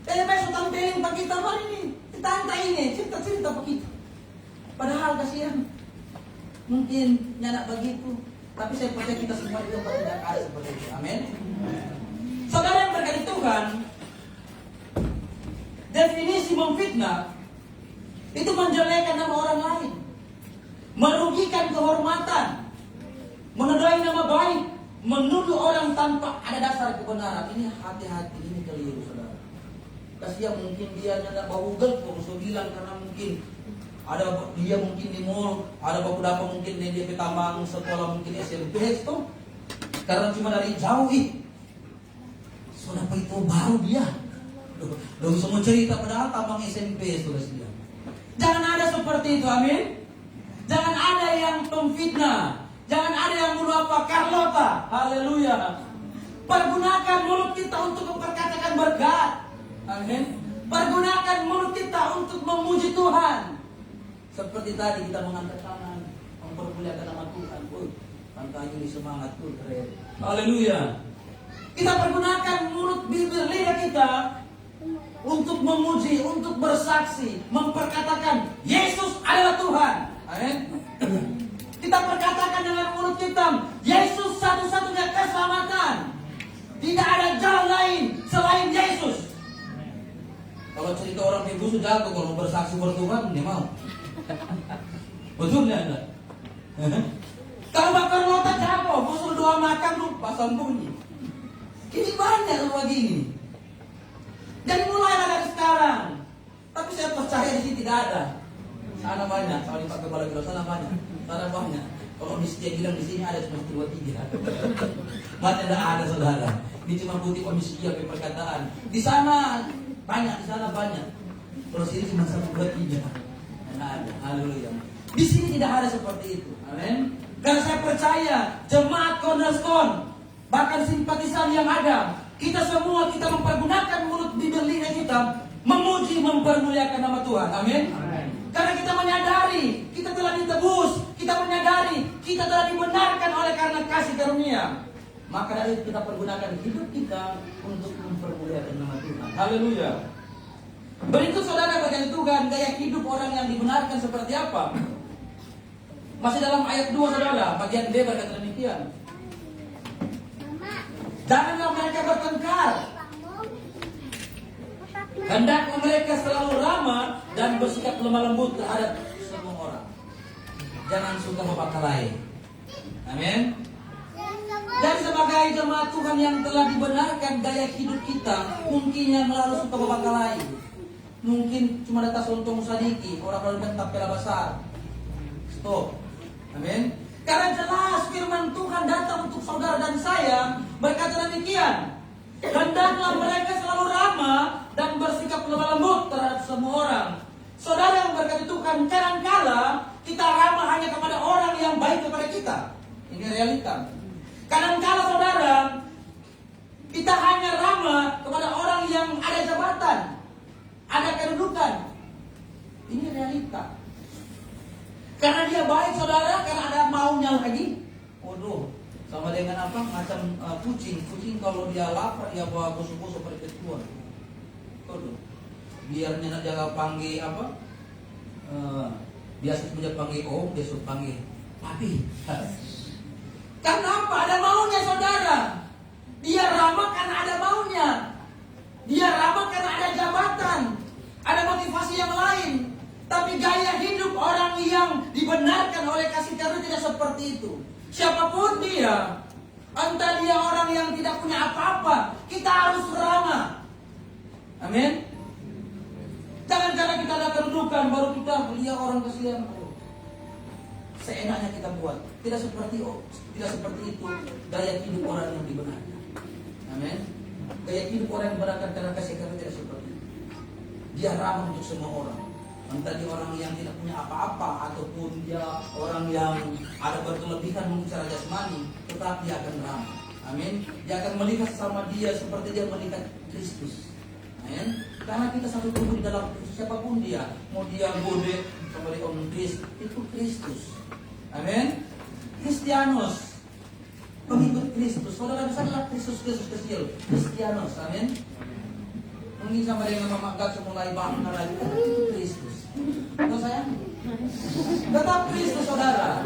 Lebih baik so tampilin pak kita hari ini. Kita hantar ini, cerita-cerita pak kita. Padahal kasihan. Mungkin nyanak begitu. Tapi saya percaya kita semua di tempat tidak ada seperti itu. Amin. Saudara yang berkati Tuhan, definisi memfitnah itu menjelekan nama orang lain, merugikan kehormatan, menodai nama baik, menuduh orang tanpa ada dasar kebenaran. Ini hati-hati, ini keliru saudara. Kasihan mungkin dia nyata bau gelpong, so bilang karena mungkin ada dia mungkin di mall, ada baku dapat mungkin dia tambang sekolah mungkin SMP itu, karena cuma dari jauh kenapa itu baru dia? Dong semua cerita padahal tambang SMP sudah dia. Jangan ada seperti itu, amin. Jangan ada yang memfitnah. Jangan ada yang bunuh apa Carlota. Haleluya. Pergunakan mulut kita untuk memperkatakan berkat. Amin. Pergunakan mulut kita untuk memuji Tuhan. Seperti tadi kita mengangkat tangan, mempermuliakan nama Tuhan. Tantanya ini semangat tuh keren. Haleluya. Kita pergunakan mulut, bibir, lidah kita untuk memuji, untuk bersaksi, memperkatakan Yesus adalah Tuhan. Amin. Kita perkatakan dengan mulut kita, Yesus satu-satunya keselamatan. Tidak ada jalan lain selain Yesus. Kalau cerita orang minggu sudah jago, kalau bersaksi buat Tuhan, dia mau. Betul ya enggak? Kalau bakar nota jago, musuh doa makan lupa sambungi. Ini banyak begini. Jadi mulai dari sekarang. Tapi saya percaya di sini tidak ada. Sana banyak. Kalau di Pak Kepala Biro sana banyak. Sana banyak. Kalau di dia bilang di sini ada cuma 2-3. Banyak tidak ada saudara. Ini cuma putih komisi perkataan. Di sana banyak, di sana banyak. Kalau sini cuma 1-2-3. Tidak ada. Haleluya. Di sini tidak ada seperti itu. Amin. Karena saya percaya jemaat Cornerstone, bahkan simpatisan yang ada, kita semua kita mempergunakan mulut bibir lidah kita memuji, mempermuliakan nama Tuhan. Amin. Karena kita menyadari kita telah ditebus, kita menyadari kita telah dibenarkan oleh karena kasih karunia. Maka dari itu kita pergunakan hidup kita untuk mempermuliakan nama Tuhan. Haleluya. Berikut saudara bagian Tuhan, gaya hidup orang yang dibenarkan seperti apa? Masih dalam ayat 2 saudara, bagian B berkata demikian. Janganlah mereka bertengkar. Hendaklah mereka selalu ramah dan bersikap lemah lembut terhadap semua orang. Jangan suka membakalahi. Amin. Dan sebagai jemaat Tuhan yang telah dibenarkan gaya hidup kita, mungkin yang melalui suka membakalahi. Mungkin cuma data sontong sadiki, orang lalu dan tapela besar. Stop. Amin. Karena jelas firman Tuhan datang untuk saudara dan saya berkata demikian. Hendaklah mereka selalu ramah dan bersikap lemah lembut terhadap semua orang. Saudara yang berkati Tuhan, kadangkala kita ramah hanya kepada orang yang baik kepada kita. Ini realita. Kadangkala saudara, kita hanya ramah kepada orang yang ada jabatan, ada kedudukan. Ini realita. Karena dia baik saudara, karena ada maunya lagi. Waduh, sama dengan apa? Macam kucing. Kucing kalau dia lapar, dia bawa busuk-busuk pada ketuan. Waduh, biarnya jaga panggil apa? Biasa punya panggil om, dia suruh panggil papi. Karena apa? Ada maunya saudara. Dia ramah karena ada maunya. Dia ramah karena ada jabatan, ada motivasi yang lain. Tapi gaya hidup orang yang dibenarkan oleh kasih karunia tidak seperti itu. Siapapun dia, entah dia orang yang tidak punya apa-apa, kita harus ramah. Amin. Jangan karena kita ada kedudukan baru kita lihat orang kasihan. Seenaknya kita buat. Tidak seperti itu gaya hidup orang yang dibenarkan. Amin. Gaya hidup orang yang dibenarkan karena kasih karunia tidak seperti itu. Dia ramah untuk semua orang. Entah dia orang yang tidak punya apa-apa ataupun dia orang yang ada berkelebihan mungkin secara jasmani, tetap dia akan ramah. Amin. Dia akan melihat sama dia seperti dia melihat Kristus. Amin. Karena kita satu tubuh di dalam Kristus, siapapun dia, mau dia gede sama dia Om Kristus, itu Kristus. Amin. Kristianos, pengikut Kristus. Saudara bisa adalah Kristus kecil, Kristianos. Amin. Mungkin sama dengan Mama Gat mulai bangun lagi, itu Kristus. Tahu sayang? Tetap Kristus saudara.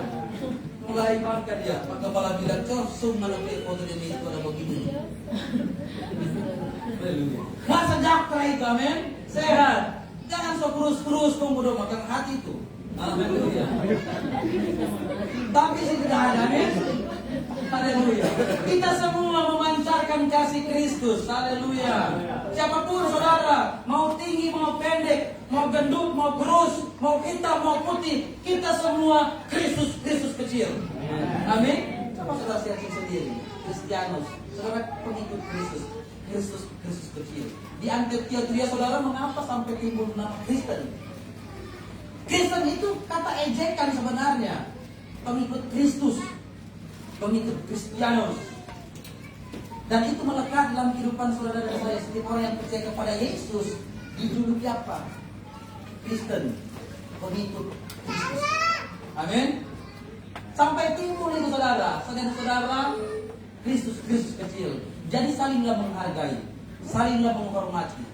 Mulai makan dia, maka kepala bilang corsum melalui foto ini itu ada begini. Masa jakra itu, amin. Sehat. Jangan sok kurus-kurus tunggu dong makan hati itu. Haleluya. Tapi sih tidak ada, amin. Haleluya. Kita semua memancarkan kasih Kristus. Haleluya. Siapapun saudara, mau tinggi, mau pendek, mau gendut, mau kurus, mau hitam, mau putih, kita semua Kristus kecil. Amin. Coba saudara searching sendiri. Kristianos, saudara pengikut Kristus kecil. Di Antioquia saudara, mengapa sampai timbul nama Kristen? Kristen itu kata ejekan sebenarnya. Pengikut Kristus, pengikut Kristianos. Dan itu melekat dalam kehidupan saudara dan saya. Setiap orang yang percaya kepada Yesus dijuluki apa? Kristen, pengikut Kristus. Amin. Sampai timbul itu saudara, saudara-saudara Kristus kecil. Jadi salinglah menghargai, salinglah menghormati.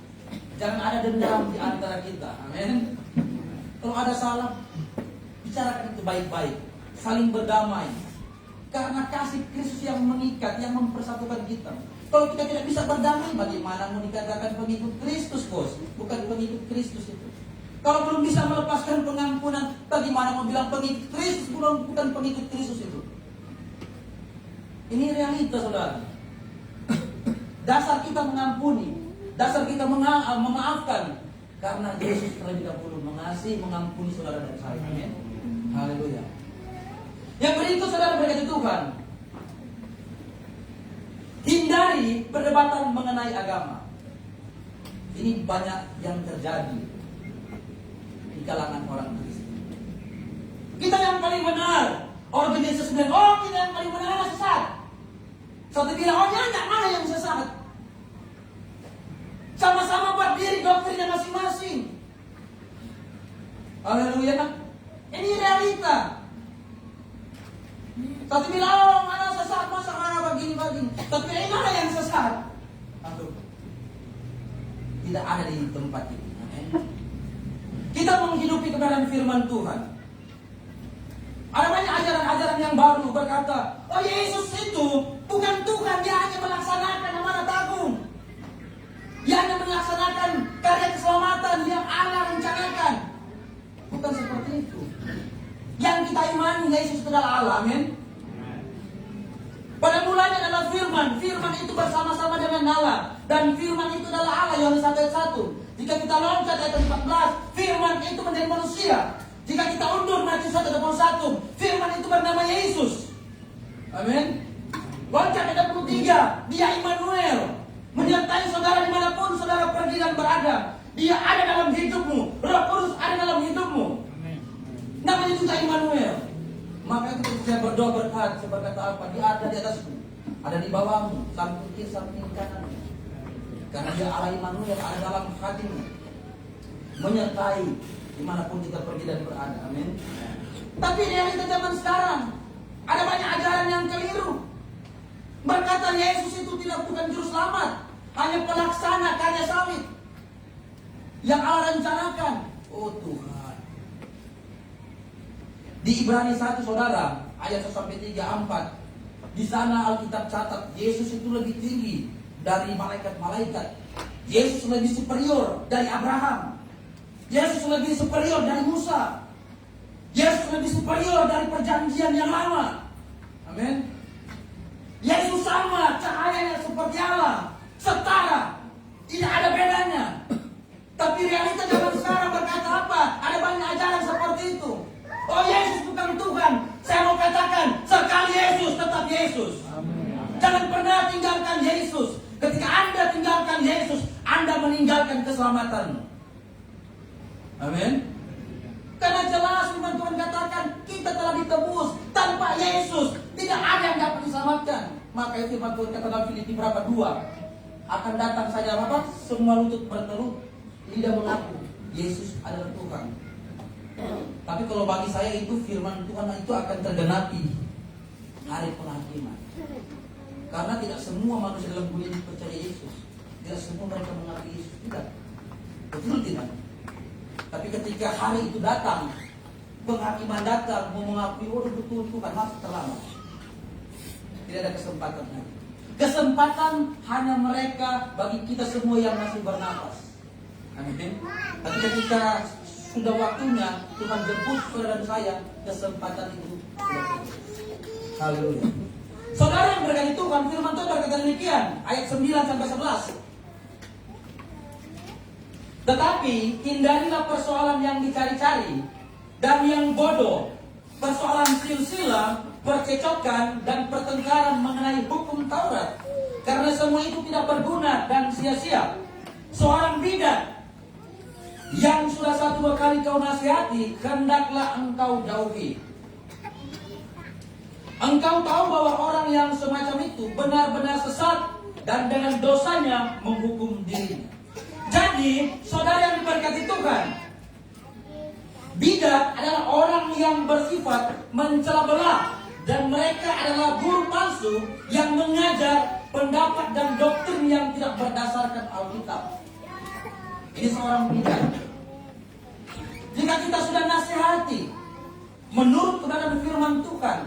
Jangan ada dendam di antara kita. Amin. Kalau ada salah, bicarakan itu baik-baik, saling berdamai. Karena kasih Kristus yang mengikat, yang mempersatukan kita. Kalau kita tidak bisa berdamai, bagaimana mau dikatakan pengikut Kristus, bos? Bukan pengikut Kristus itu. Kalau belum bisa melepaskan pengampunan, bagaimana mau bilang pengikut Kristus, bukan pengikut Kristus itu? Ini realita, saudara. Dasar kita mengampuni, dasar kita memaafkan. Karena Yesus terlebih dahulu mengasihi, mengampuni saudara dan saya. Amin. Haleluya. Yang berikut saudara berkati Tuhan, hindari perdebatan mengenai agama. Ini banyak yang terjadi di kalangan orang Kristen. Kita yang paling benar, orang Yesus bilang, oh kita yang paling benar sesat. Satu bilang, oh nyanyi mana yang sesat? Sama-sama buat diri doktrinnya masing-masing. Haleluya. Ini realita. Satu bilang, oh mana sesat, masa mana begini-begini. Satu bilang, mana yang sesat? Aduh. Tidak ada di tempat ini. Kita menghidupi kebenaran firman Tuhan. Ada banyak ajaran-ajaran yang baru berkata, oh Yesus itu bukan Tuhan, dia hanya melaksanakan amanat agung. Dia hanya melaksanakan karya keselamatan yang Allah rencanakan. Bukan seperti itu. Yang kita imani Yesus adalah Allah, amin. Pada mulanya adalah firman. Firman itu bersama-sama dengan Allah. Dan firman itu adalah Allah, Yohanes 1 ayat 1. Jika kita loncat ayat 14, firman itu menjadi manusia. Jika kita undur Matius 1 ayat 21, firman itu bernama Yesus. Amin. Loncat ayat 23, dia Immanuel. menyertai saudara dimanapun saudara pergi dan berada. Dia ada dalam hidupmu. Roh Kudus ada dalam hidupmu. Namanya juga Immanuel. Maka ketika saya berdoa berkat, saya berkata apa? Dia ada di atasku, ada di bawahmu, samping kiri, samping kanan. Karena dia Allah Immanuel ada dalam hatimu, menyertai dimanapun kita pergi dan berada. Amin. Tapi realita zaman sekarang ada banyak ajaran yang keliru. Berkata Yesus itu bukan juru selamat, hanya pelaksana karya salib yang Allah rencanakan. Oh Tuhan. Di Ibrani 1 saudara, ayat 1-3, 4. Di sana Alkitab catat Yesus itu lebih tinggi dari malaikat-malaikat. Yesus lebih superior dari Abraham. Yesus lebih superior dari Musa. Yesus lebih superior dari perjanjian yang lama. Amin. Yesus sama, cahayanya seperti Allah, setara, tidak ada bedanya. Tapi realita zaman sekarang berkata apa? Ada banyak ajaran seperti itu. Oh Yesus bukan Tuhan. Saya mau katakan, sekali Yesus tetap Yesus. Amin. Jangan pernah tinggalkan Yesus. Ketika Anda tinggalkan Yesus, Anda meninggalkan keselamatan. Amin. Karena jelas firman Tuhan katakan, kita telah ditebus. Tanpa Yesus tidak ada yang dapat diselamatkan. Maka firman Tuhan kata dalam Filipi berapa 2, akan datang saja apa? Semua lutut bertelut, lidah mengaku Yesus adalah Tuhan. Tapi kalau bagi saya itu firman Tuhan itu akan tergenapi hari penghakiman. Karena tidak semua manusia dalam dunia ini percaya Yesus. Tidak semua mereka mengakui Yesus. Tidak. Betul tidak? Tapi ketika hari itu datang, penghakiman datang, mau mengakui, oh betul Tuhan, masih terlambat. Tidak ada kesempatan lagi. Kesempatan hanya mereka bagi kita semua yang masih bernapas. Amin. Tapi ketika sudah waktunya Tuhan jemput saudara dan saya, kesempatan itu sudah berakhir. Haleluya. Saudara yang berkati Tuhan, firman Tuhan berkata demikian, ayat 9-11. Tetapi hindarilah persoalan yang dicari-cari dan yang bodoh, persoalan silsilah, percecokan dan pertengkaran mengenai hukum Taurat, karena semua itu tidak berguna dan sia-sia. Seorang bidat yang sudah 1-2 kali kau nasihati, hendaklah engkau jauhi. Engkau tahu bahwa orang yang semacam itu benar-benar sesat dan dengan dosanya menghukum dirinya. Jadi, saudara yang diberkati Tuhan, bidat adalah orang yang bersifat mencela belah, dan mereka adalah guru palsu yang mengajar pendapat dan doktrin yang tidak berdasarkan Alkitab. Ini seorang bidat. Jika kita sudah nasihati menurut kebenaran firman Tuhan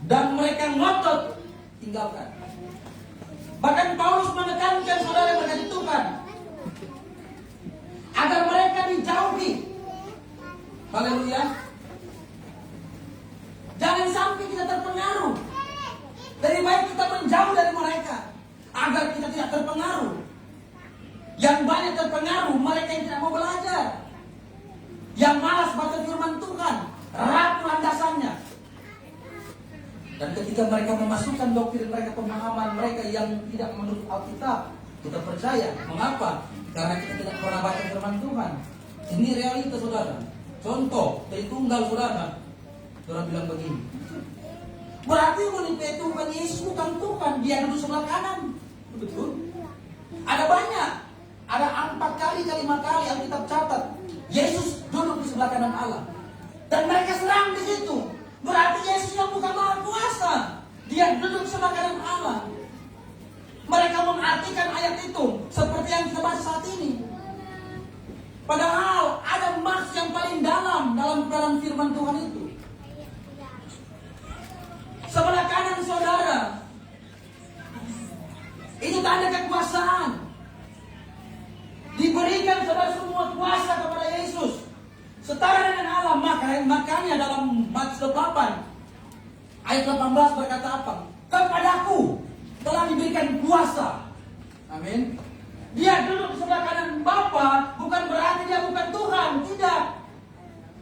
dan mereka ngotot, tinggalkan. Bahkan Paulus menekankan saudara berkati Tuhan agar mereka dijauhi. Haleluya. Jangan sampai kita terpengaruh. Lebih baik kita menjauh dari mereka agar kita tidak terpengaruh. Yang banyak terpengaruh mereka yang tidak mau belajar, yang malas baca firman Tuhan, rapuh landasannya. Dan ketika mereka memasukkan doktrin mereka, pemahaman mereka yang tidak menurut Alkitab, kita percaya. Mengapa? Karena kita tidak pernah baca firman Tuhan. Ini realita saudara. Contoh, Tritunggal saudara. Saudara bilang begini, berarti menimpa Tuhan Yesus bukan Tuhan, dia duduk sebelah kanan. Betul? Ada banyak. Ada 4 kali, 5 kali Alkitab catat Yesus duduk di sebelah kanan Allah. Dan mereka serang di situ. Berarti Yesus yang bukan Maha Kuasa, dia duduk sebelah kanan Allah. Mereka mengartikan ayat itu seperti yang kita baca saat ini. Padahal ada maksud yang paling dalam firman Tuhan itu. Sebelah kanan saudara, itu tanda kekuasaan. Diberikan saudara semua kuasa kepada Yesus, setara dengan Allah. Makanya dalam Matius 8 ayat 18 berkata apa? Kepadaku telah diberikan kuasa. Amin. Dia duduk di sebelah kanan Bapa bukan berarti dia bukan Tuhan, tidak.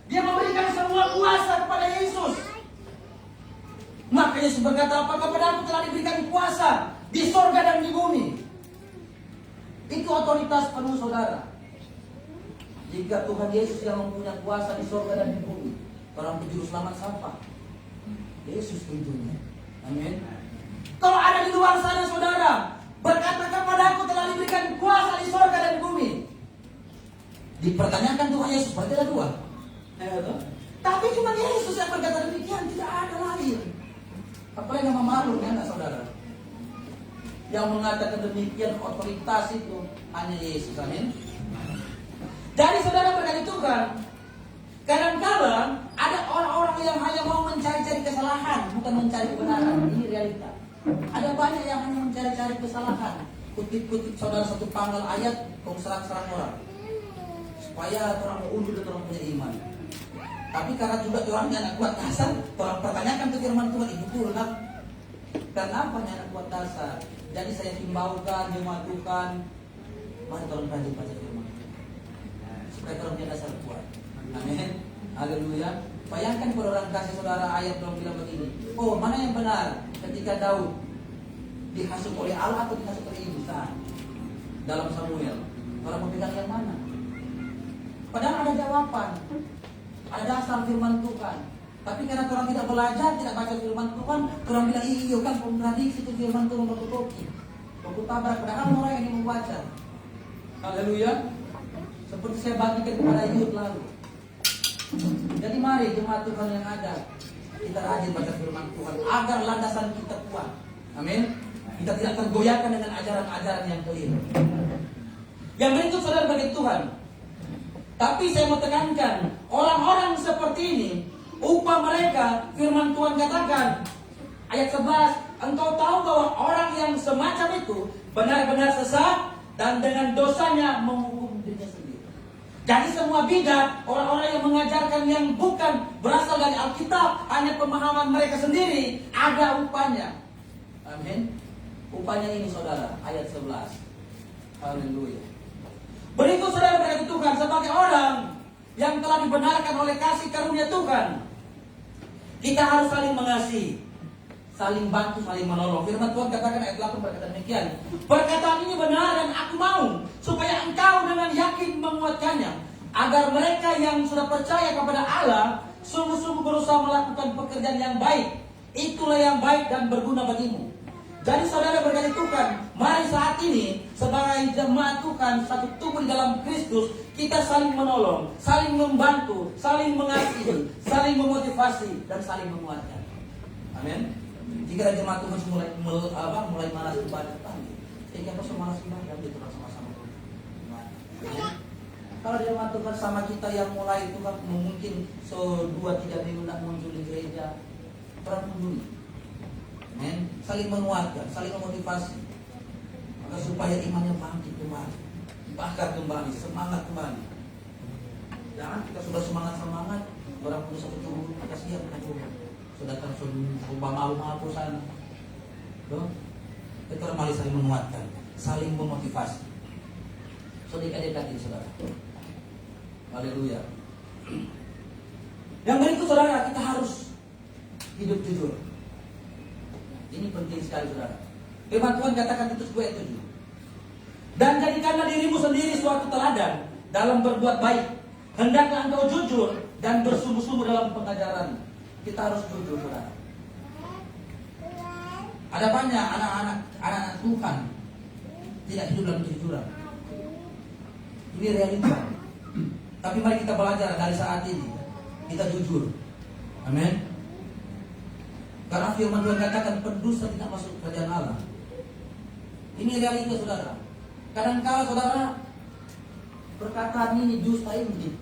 Dia memberikan semua kuasa kepada Yesus. Maka Yesus berkata apa? Kepadaku telah diberikan kuasa di sorga dan di bumi. Itu otoritas penuh saudara. Jika Tuhan Yesus yang mempunyai kuasa di surga dan di bumi, orang penjuru selamat siapa? Yesus tentunya. Amin. Kalau ada di luar sana saudara, berkata kepadaku telah diberikan kuasa di surga dan di bumi. Dipertanyakan Tuhan Yesus, berarti ada dua. Tapi cuma Yesus yang berkata demikian, tidak ada lain. Apalagi nama malu ya enggak saudara? Yang mengatakan demikian otoritas itu hanya Yesus. Amin. Jadi saudara berkati Tuhan, kadang-kadang ada orang-orang yang hanya mau mencari-cari kesalahan, bukan mencari kebenaran. Ini realita. Ada banyak yang hanya mencari-cari kesalahan. Kutip-kutip saudara satu panggal ayat, kau serang-serang orang, supaya orang undur dan orang punya iman. Tapi karena juga orangnya anak kuat dasar, orang pertanyakan ke firman Tuhan, itu betul kan? Kenapa anak kuat dasar? Jadi saya himbaukan, jemaatukan, mari tolong rajin baca firman Tuhan, supaya orang punya dasar kuat. Amin. Haleluya. Bayangkan kalau orang kasih saudara ayat dalam bilang begini, oh mana yang benar ketika Daud dihasut oleh Allah atau dihasut oleh ibu dalam Samuel? Orang memegang yang mana? Padahal ada jawaban, ada dasar firman Tuhan. Tapi karena orang tidak belajar, tidak baca firman Tuhan, orang bilang iya kan kontradiksi itu firman Tuhan berkotoki, berkutabrak. Padahal orang yang membaca. Haleluya. Seperti saya bagikan kepada Yud lalu. Jadi mari jemaat Tuhan yang ada, kita rajin baca firman Tuhan agar landasan kita kuat. Amin. Kita tidak tergoyahkan dengan ajaran-ajaran yang keliru. Yang berikut saudara bagi Tuhan. Tapi saya mau tekankan, orang-orang seperti ini, upah mereka, firman Tuhan katakan, ayat 11, engkau tahu bahwa orang yang semacam itu benar-benar sesat dan dengan dosanya menghukum dirinya sendiri. Jadi semua bidat, orang-orang yang mengajarkan yang bukan berasal dari Alkitab, hanya pemahaman mereka sendiri, ada upahnya. Amin. Upahnya ini saudara, ayat 11. Haleluya. Berikut saudara berkati Tuhan, sebagai orang yang telah dibenarkan oleh kasih karunia Tuhan, kita harus saling mengasihi, saling bantu, saling menolong. Firman Tuhan katakan ayat 8 berkata demikian, perkataan ini benar dan aku mau supaya engkau dengan yakin menguatkannya, agar mereka yang sudah percaya kepada Allah sungguh-sungguh berusaha melakukan pekerjaan yang baik. Itulah yang baik dan berguna bagimu. Jadi saudara berkati Tuhan, mari saat ini sebagai jemaat Tuhan, satu tubuh di dalam Kristus, kita saling menolong, saling membantu, saling mengasihi, saling memotivasi, dan saling menguatkan. Amin. Jika jemaat Tuhan mulai malas ibadah, sehingga kau malas ibadah, kita sama-sama. Kalau jemaat Tuhan sama kita yang mulai Tuhan mungkin 2-3 minggu tidak muncul di gereja, perang peduli. Amin. Saling menguatkan, saling memotivasi, maka supaya imannya bangkit kembali, bakar kembali, semangat kembali. Jangan kita sudah semangat, orang punya satu tubuh, kita siap sudah tersumpah malu-malu sana. Itu orang malah saling menguatkan, saling memotivasi. So dekat-dekat ini saudara. Haleluya. Yang berikut saudara, kita harus hidup jujur. Ini penting sekali saudara. Firman Tuhan katakan Titus 2 ayat 7. Dan jadikanlah dirimu sendiri suatu teladan dalam berbuat baik. Hendaklah engkau jujur dan bersungguh-sungguh dalam pengajaran. Kita harus jujur saudara. Ada banyak anak-anak Tuhan tidak hidup dalam kejujuran. Ini realita. Tapi mari kita belajar dari saat ini, kita jujur. Amin. Karena firman Tuhan katakan pendusta tidak masuk kerajaan Allah. Ini realita saudara. Kadang-kala saudara perkataan ini dusta ini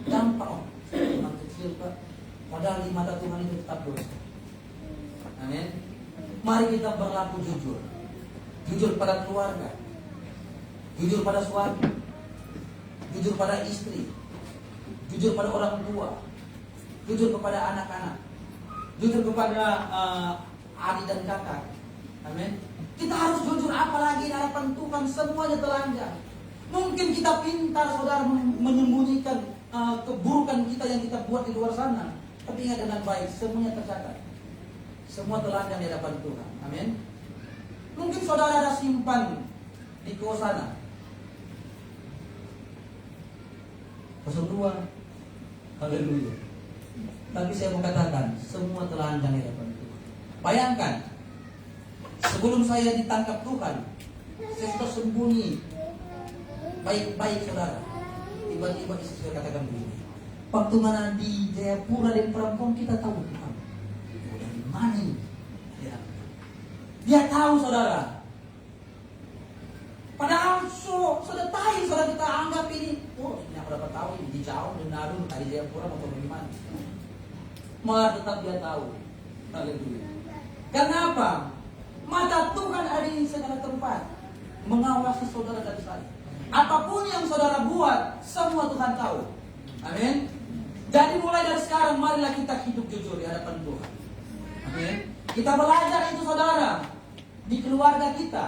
dampak orang kecil Pak. Padahal di mata Tuhan itu tetap dosa. Amin. Mari kita berlaku jujur. Jujur pada keluarga, jujur pada suami, jujur pada istri, jujur pada orang tua, jujur kepada anak-anak, jujur kepada adik dan kakak. Amin. Kita harus jujur, apalagi di hadapan Tuhan semuanya telanjang. Mungkin kita pintar saudara menyembunyikan keburukan kita yang kita buat di luar sana, tapi ingat dengan baik, semuanya tercatat. Semua telanjang di hadapan Tuhan. Amin. Mungkin saudara ada simpan di kos sana. 02. Haleluya. Tapi saya mau katakan, semua telanjang di hadapan Tuhan. Bayangkan, sebelum saya ditangkap Tuhan, saya sudah sembunyi baik-baik saudara. Tiba-tiba istri saya katakan begini, waktu mana di Jayapura dan perempuan kita tahu Tuhan. Dari mana ini? Dia tahu saudara. Padahal sudah tahu saudara, kita anggap ini, oh ini aku dapat tahu ini di Jauh, di Narun, tadi Jayapura atau bagaimana. Malah tetap dia tahu. Haleluya. Kenapa? Mata Tuhan ada di segala tempat, mengawasi saudara dan saya. Apapun yang saudara buat, semua Tuhan tahu. Amin. Jadi mulai dari sekarang, marilah kita hidup jujur di hadapan Tuhan. Amin. Kita belajar itu saudara, di keluarga kita.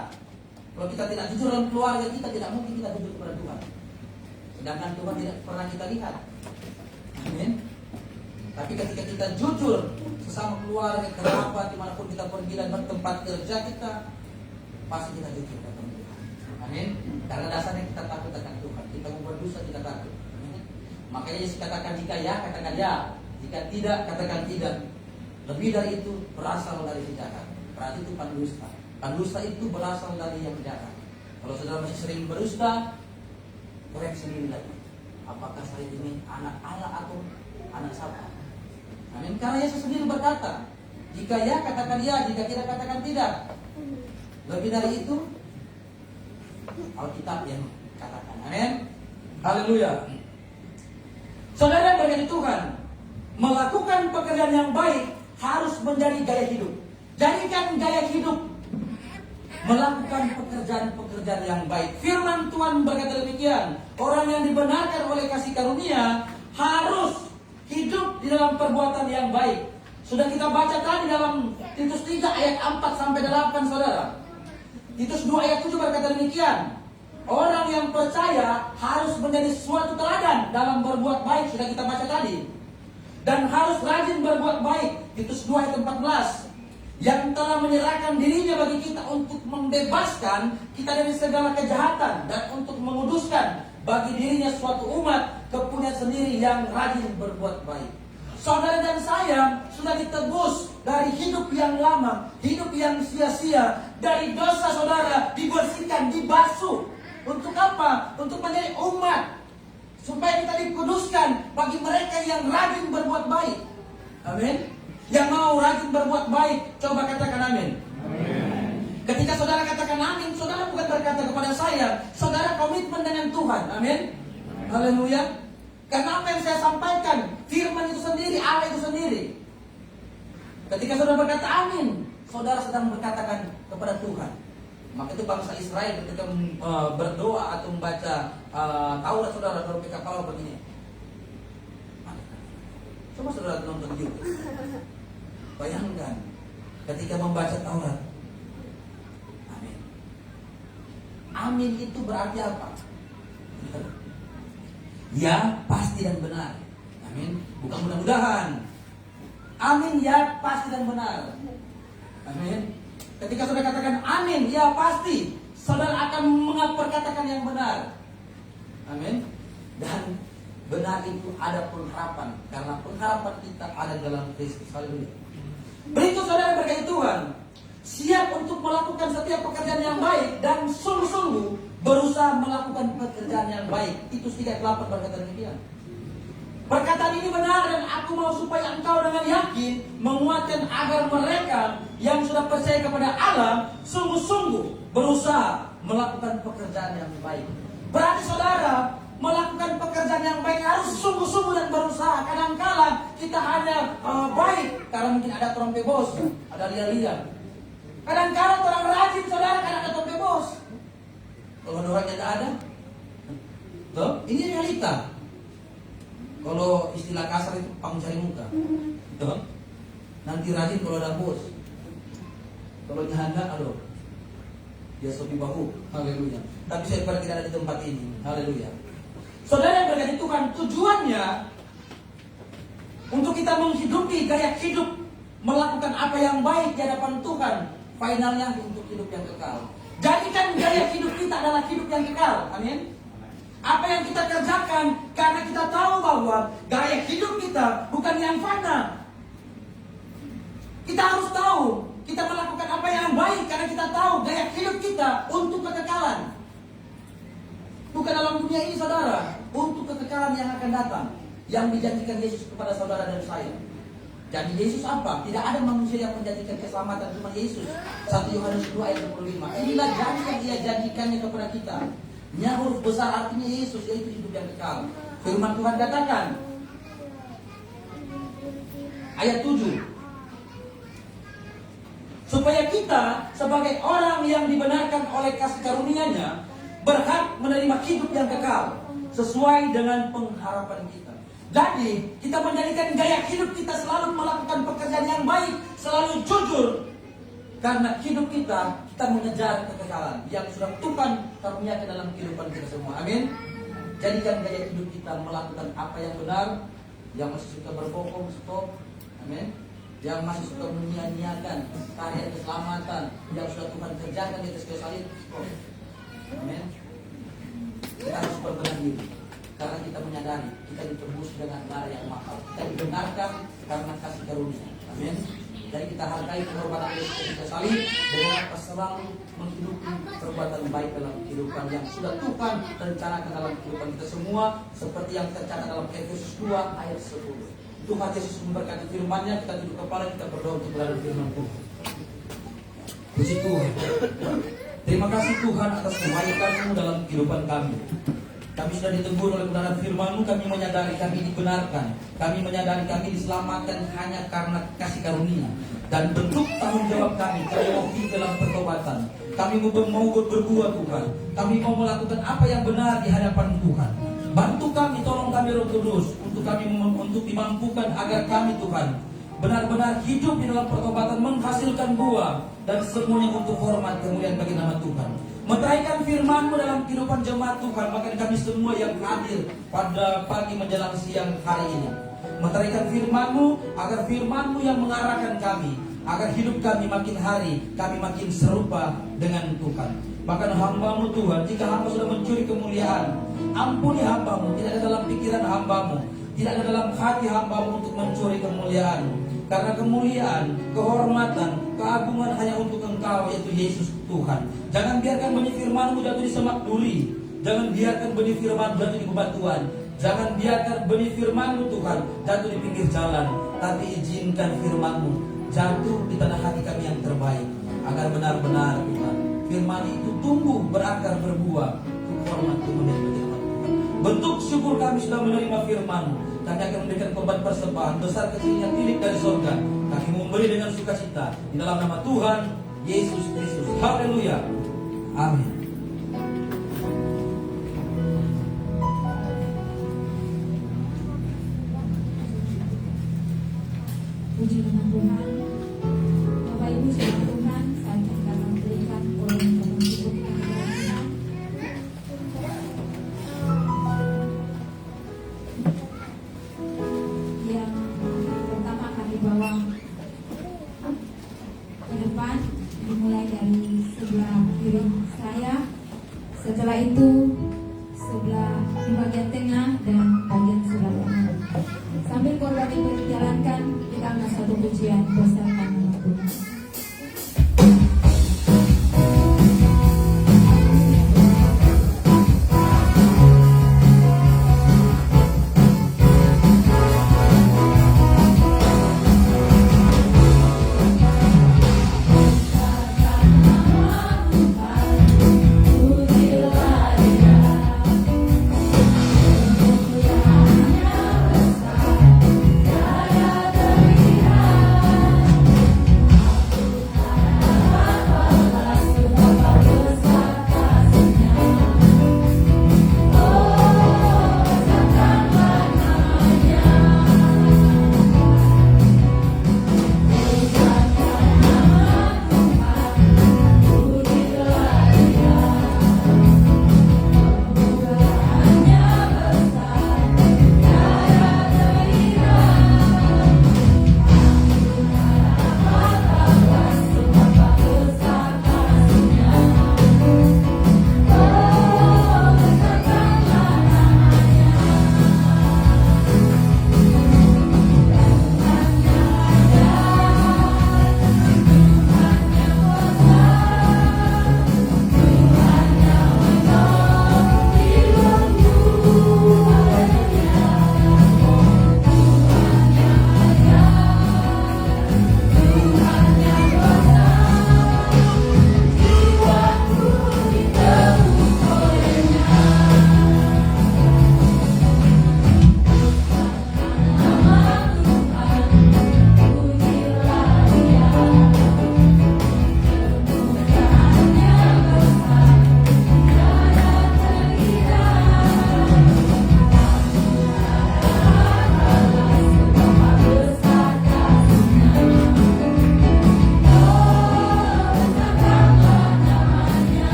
Kalau kita tidak jujur dalam keluarga kita, tidak mungkin kita jujur kepada Tuhan. Sedangkan Tuhan tidak pernah kita lihat. Amin. Tapi ketika kita jujur sesama keluarga, kerabat, dimanapun kita pergi dan bertempat kerja kita, pasti kita jujur kepada Tuhan. Amin. Karena dasarnya kita takut akan Tuhan. Kita mau berdosa, kita takut. Amin. Makanya Yesus katakan jika ya, katakan ya. Jika tidak, katakan tidak. Lebih dari itu berasal dari jahat. Berarti itu pendusta. Pendusta itu berasal dari yang jahat. Kalau saudara masih sering berdusta, koreksi diri lagi. Apakah saya ini anak Allah atau anak siapa? Amin. Karena Yesus sendiri berkata, jika ya katakan ya, jika tidak katakan tidak. Lebih dari itu, Alkitab yang katakan. Amin. Haleluya. Saudara yang berkati Tuhan, melakukan pekerjaan yang baik harus menjadi gaya hidup. Jadikan gaya hidup melakukan pekerjaan-pekerjaan yang baik. Firman Tuhan berkata demikian, orang yang dibenarkan oleh kasih karunia harus hidup di dalam perbuatan yang baik. Sudah kita baca tadi dalam Titus 3 ayat 4 sampai 8 saudara. Titus 2 ayat 7 berkata demikian, orang yang percaya harus menjadi suatu teladan dalam berbuat baik. Sudah kita baca tadi. Dan harus rajin berbuat baik. Titus 2 ayat 14, yang telah menyerahkan dirinya bagi kita untuk membebaskan kita dari segala kejahatan dan untuk menguduskan bagi dirinya suatu umat kepunyaan sendiri yang rajin berbuat baik. Saudara dan saya sudah ditebus dari hidup yang lama, hidup yang sia-sia, dari dosa saudara, dibersihkan, dibasuh. Untuk apa? Untuk menjadi umat, supaya kita dikuduskan bagi mereka yang rajin berbuat baik. Amin. Yang mau rajin berbuat baik, coba katakan amin. Amin. Ketika saudara katakan amin, saudara bukan berkata kepada saya, saudara komitmen dengan Tuhan. Amin. Haleluya. Karena apa yang saya sampaikan, firman itu sendiri, Allah itu sendiri. Ketika saudara berkata amin, saudara sedang berkatakan kepada Tuhan. Maka itu bangsa Israel ketika berdoa atau membaca Taurat, saudara dalam kapal begini. Coba saudara nonton YouTube. Bayangkan ketika membaca Taurat. Amin. Amin itu berarti apa? Ya, pasti dan benar. Amin. Bukan mudah-mudahan. Amin, ya, pasti dan benar. Amin. Ketika saudara katakan amin, ya pasti, saudara akan memperkatakan yang benar. Amin. Dan benar itu ada pengharapan, karena pengharapan kita ada dalam Kristus. Haleluya. Berikut saudara berkati Tuhan, siap untuk melakukan setiap pekerjaan yang baik dan sungguh-sungguh berusaha melakukan pekerjaan yang baik. Titus 3:8 berkata demikian. Perkataan ini benar dan aku mau supaya engkau dengan yakin menguatkan agar mereka yang sudah percaya kepada Allah sungguh-sungguh berusaha melakukan pekerjaan yang baik. Berarti saudara, melakukan pekerjaan yang baik harus sungguh-sungguh dan berusaha. Kadang-kala kita hanya baik karena mungkin ada trompe bos, ada lia-lia. Kadang-kala orang rajin saudara karena ada trompe bos. Kalau orangnya tidak ada, tuh, ini realita. Kalau istilah kasar itu pang cari muka, tuh. Nanti rajin kalau ada bos. Kalau janda, aduh, dia sopi bahu. Haleluya. Tapi saya tidak ada di tempat ini. Haleluya. Saudara yang berkati Tuhan, tujuannya untuk kita menghidupi gaya hidup, melakukan apa yang baik di hadapan Tuhan, finalnya untuk hidup yang kekal. Jadikan gaya hidup kita adalah hidup yang kekal. Amin. Apa yang kita kerjakan karena kita tahu bahwa gaya hidup kita bukan yang fana. Kita harus tahu kita melakukan apa yang baik karena kita tahu gaya hidup kita untuk kekekalan. Bukan dalam dunia ini, saudara, untuk kekekalan yang akan datang, yang dijanjikan Yesus kepada saudara dan saya. Jadi Yesus apa? Tidak ada manusia yang menjanjikan keselamatan, cuma Yesus. 1 Yohanes 2 ayat 25. Inilah janji yang Ia janjikannya kepada kita. Nya huruf besar artinya Yesus, yaitu hidup yang kekal. Firman Tuhan katakan, ayat 7, supaya kita sebagai orang yang dibenarkan oleh kasih karunia-Nya berhak menerima hidup yang kekal sesuai dengan pengharapan kita. Jadi kita menjadikan gaya hidup kita selalu melakukan pekerjaan yang baik, selalu jujur, karena hidup kita mengejar kekekalan yang sudah Tuhan karuniakan dalam kehidupan kita semua. Amin. Jadikan gaya hidup kita melakukan apa yang benar. Yang masih suka berbohong, stop. Amin. Yang masih suka menyia-nyiakan karya keselamatan yang sudah Tuhan kerjakan di atas kayu salib, stop. Amin. Kita harus berbenah diri karena kita menyadari kita ditebus dengan darah yang mahal. Kita dibenarkan karena kasih karunia. Amin. Jadi kita hargai pengorbanan Yesus ketika salib dengan selalu menghidupi perbuatan baik dalam kehidupan yang sudah Tuhan rencanakan dalam kehidupan kita semua, seperti yang tercatat dalam Efesus 2 ayat 10. Tuhan Yesus memberkati firman-Nya. Kita tunduk kepala, kita berdoa untuk melalui firman Tuhan. Puji Tuhan. Terima kasih Tuhan atas kebaikan-Mu dalam kehidupan kami. Kami sudah ditegur oleh kebenaran firman-Mu. Kami menyadari kami dibenarkan. Kami menyadari kami diselamatkan hanya karena kasih karunia. Dan bentuk tanggung jawab kami mau hidup dalam pertobatan. Kami mau berbuat Tuhan. Kami mau melakukan apa yang benar di hadapan Tuhan. Bantu kami, tolong kami Roh Kudus untuk dimampukan agar kami Tuhan benar-benar hidup di dalam pertobatan, menghasilkan buah dan semuanya untuk hormat kemuliaan bagi nama Tuhan. Meteraikan firman-Mu dalam kehidupan jemaat Tuhan, bahkan kami semua yang hadir pada pagi menjelang siang hari ini. Meteraikan firman-Mu agar firman-Mu yang mengarahkan kami, agar hidup kami makin hari, kami makin serupa dengan Tuhan. Bahkan hamba-Mu Tuhan, jika hamba sudah mencuri kemuliaan, ampuni hamba-Mu, tidak ada dalam pikiran hamba-Mu, tidak ada dalam hati hamba-Mu untuk mencuri kemuliaan. Karena kemuliaan, kehormatan, keagungan hanya untuk Engkau, yaitu Yesus Tuhan. Jangan biarkan benih firman-Mu jatuh di semak duri. Jangan biarkan benih firman-Mu jatuh di bebatuan. Jangan biarkan benih firman-Mu Tuhan jatuh di pinggir jalan. Tapi izinkan firman-Mu jatuh di tanah hati kami yang terbaik, agar benar-benar Tuhan firman itu tumbuh, berakar, berbuah untuk hormat kemuliaan bagi nama Tuhan. Bentuk syukur kami sudah menerima firman-Mu. Kami akan memberikan korban persembahan besar kecilnya tilik dari surga. Kami memberi dengan sukacita di dalam nama Tuhan Yesus Kristus. Haleluya. Amin. Puji nama Tuhan. Bapak Ibu saudara Tuhan, saat ini kami memberikan korban hidup yang berharga. Yang pertama kami bawa ke depan, dimulai dari sebelah kiri saya. Setelah itu sebelah di bagian tengah dan bagian sebelah kanan. Sambil korban itu dijalankan, kita angkat satu pujian bersama nama Tuhan. Pujilah dia,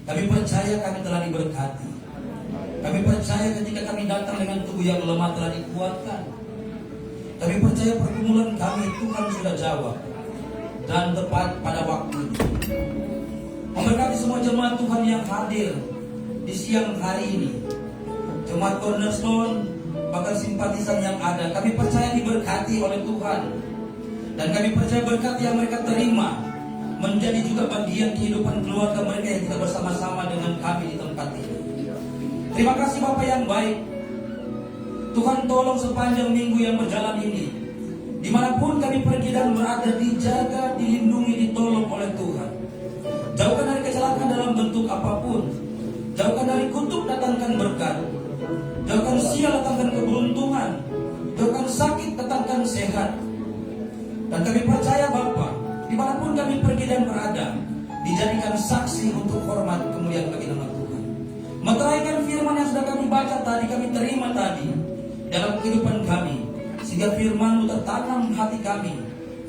Kami percaya kami telah diberkati. Kami percaya ketika kami datang dengan tubuh yang lemah telah dikuatkan. Kami percaya pergumulan kami Tuhan sudah jawab dan tepat pada waktunya. Memberkati semua jemaat Tuhan yang hadir di siang hari ini, jemaat Cornerstone, bahkan simpatisan yang ada, kami percaya diberkati oleh Tuhan. Dan kami percaya berkat yang mereka terima menjadi juga bagian kehidupan keluarga mereka yang kita bersama-sama dengan kami di tempat ini. Terima kasih Bapak yang baik. Tuhan tolong sepanjang minggu yang berjalan ini, dimanapun kami pergi dan berada, dijaga, dilindungi, ditolong oleh Tuhan. Jauhkan dari kecelakaan dalam bentuk apapun. Jauhkan dari kutuk, datangkan berkat. Jauhkan sial, datangkan keberuntungan. Jauhkan sakit, datangkan sehat. Dan kami percaya Bapa, dimanapun kami pergi dan berada, dijadikan saksi untuk hormat kemuliaan bagi nama Tuhan. Meteraikan firman yang sudah kami baca tadi, kami terima tadi dalam kehidupan kami, sehingga firman-Mu tertanam hati kami.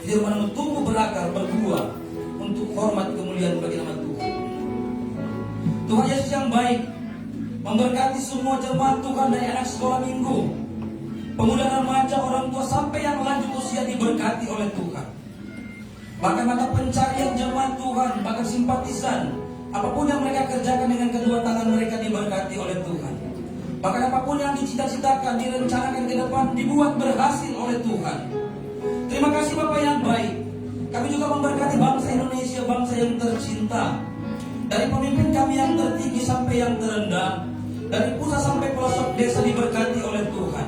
Firman-Mu tumbuh berakar, berbuah untuk hormat kemuliaan bagi nama Tuhan. Tuhan Yesus yang baik, memberkati semua jemaat Tuhan dari anak sekolah minggu, pemuda remaja, orang tua sampai yang lanjut usia diberkati oleh Tuhan. Bahkan mata pencarian jemaat Tuhan, bahkan simpatisan, apapun yang mereka kerjakan dengan kedua tangan mereka diberkati oleh Tuhan. Bahkan apapun yang dicita-citakan, direncanakan ke depan, dibuat berhasil oleh Tuhan. Terima kasih Bapak yang baik. Kami juga memberkati bangsa Indonesia, bangsa yang tercinta. Dari pemimpin kami yang tertinggi sampai yang terendah, dari pusat sampai pelosok desa diberkati oleh Tuhan.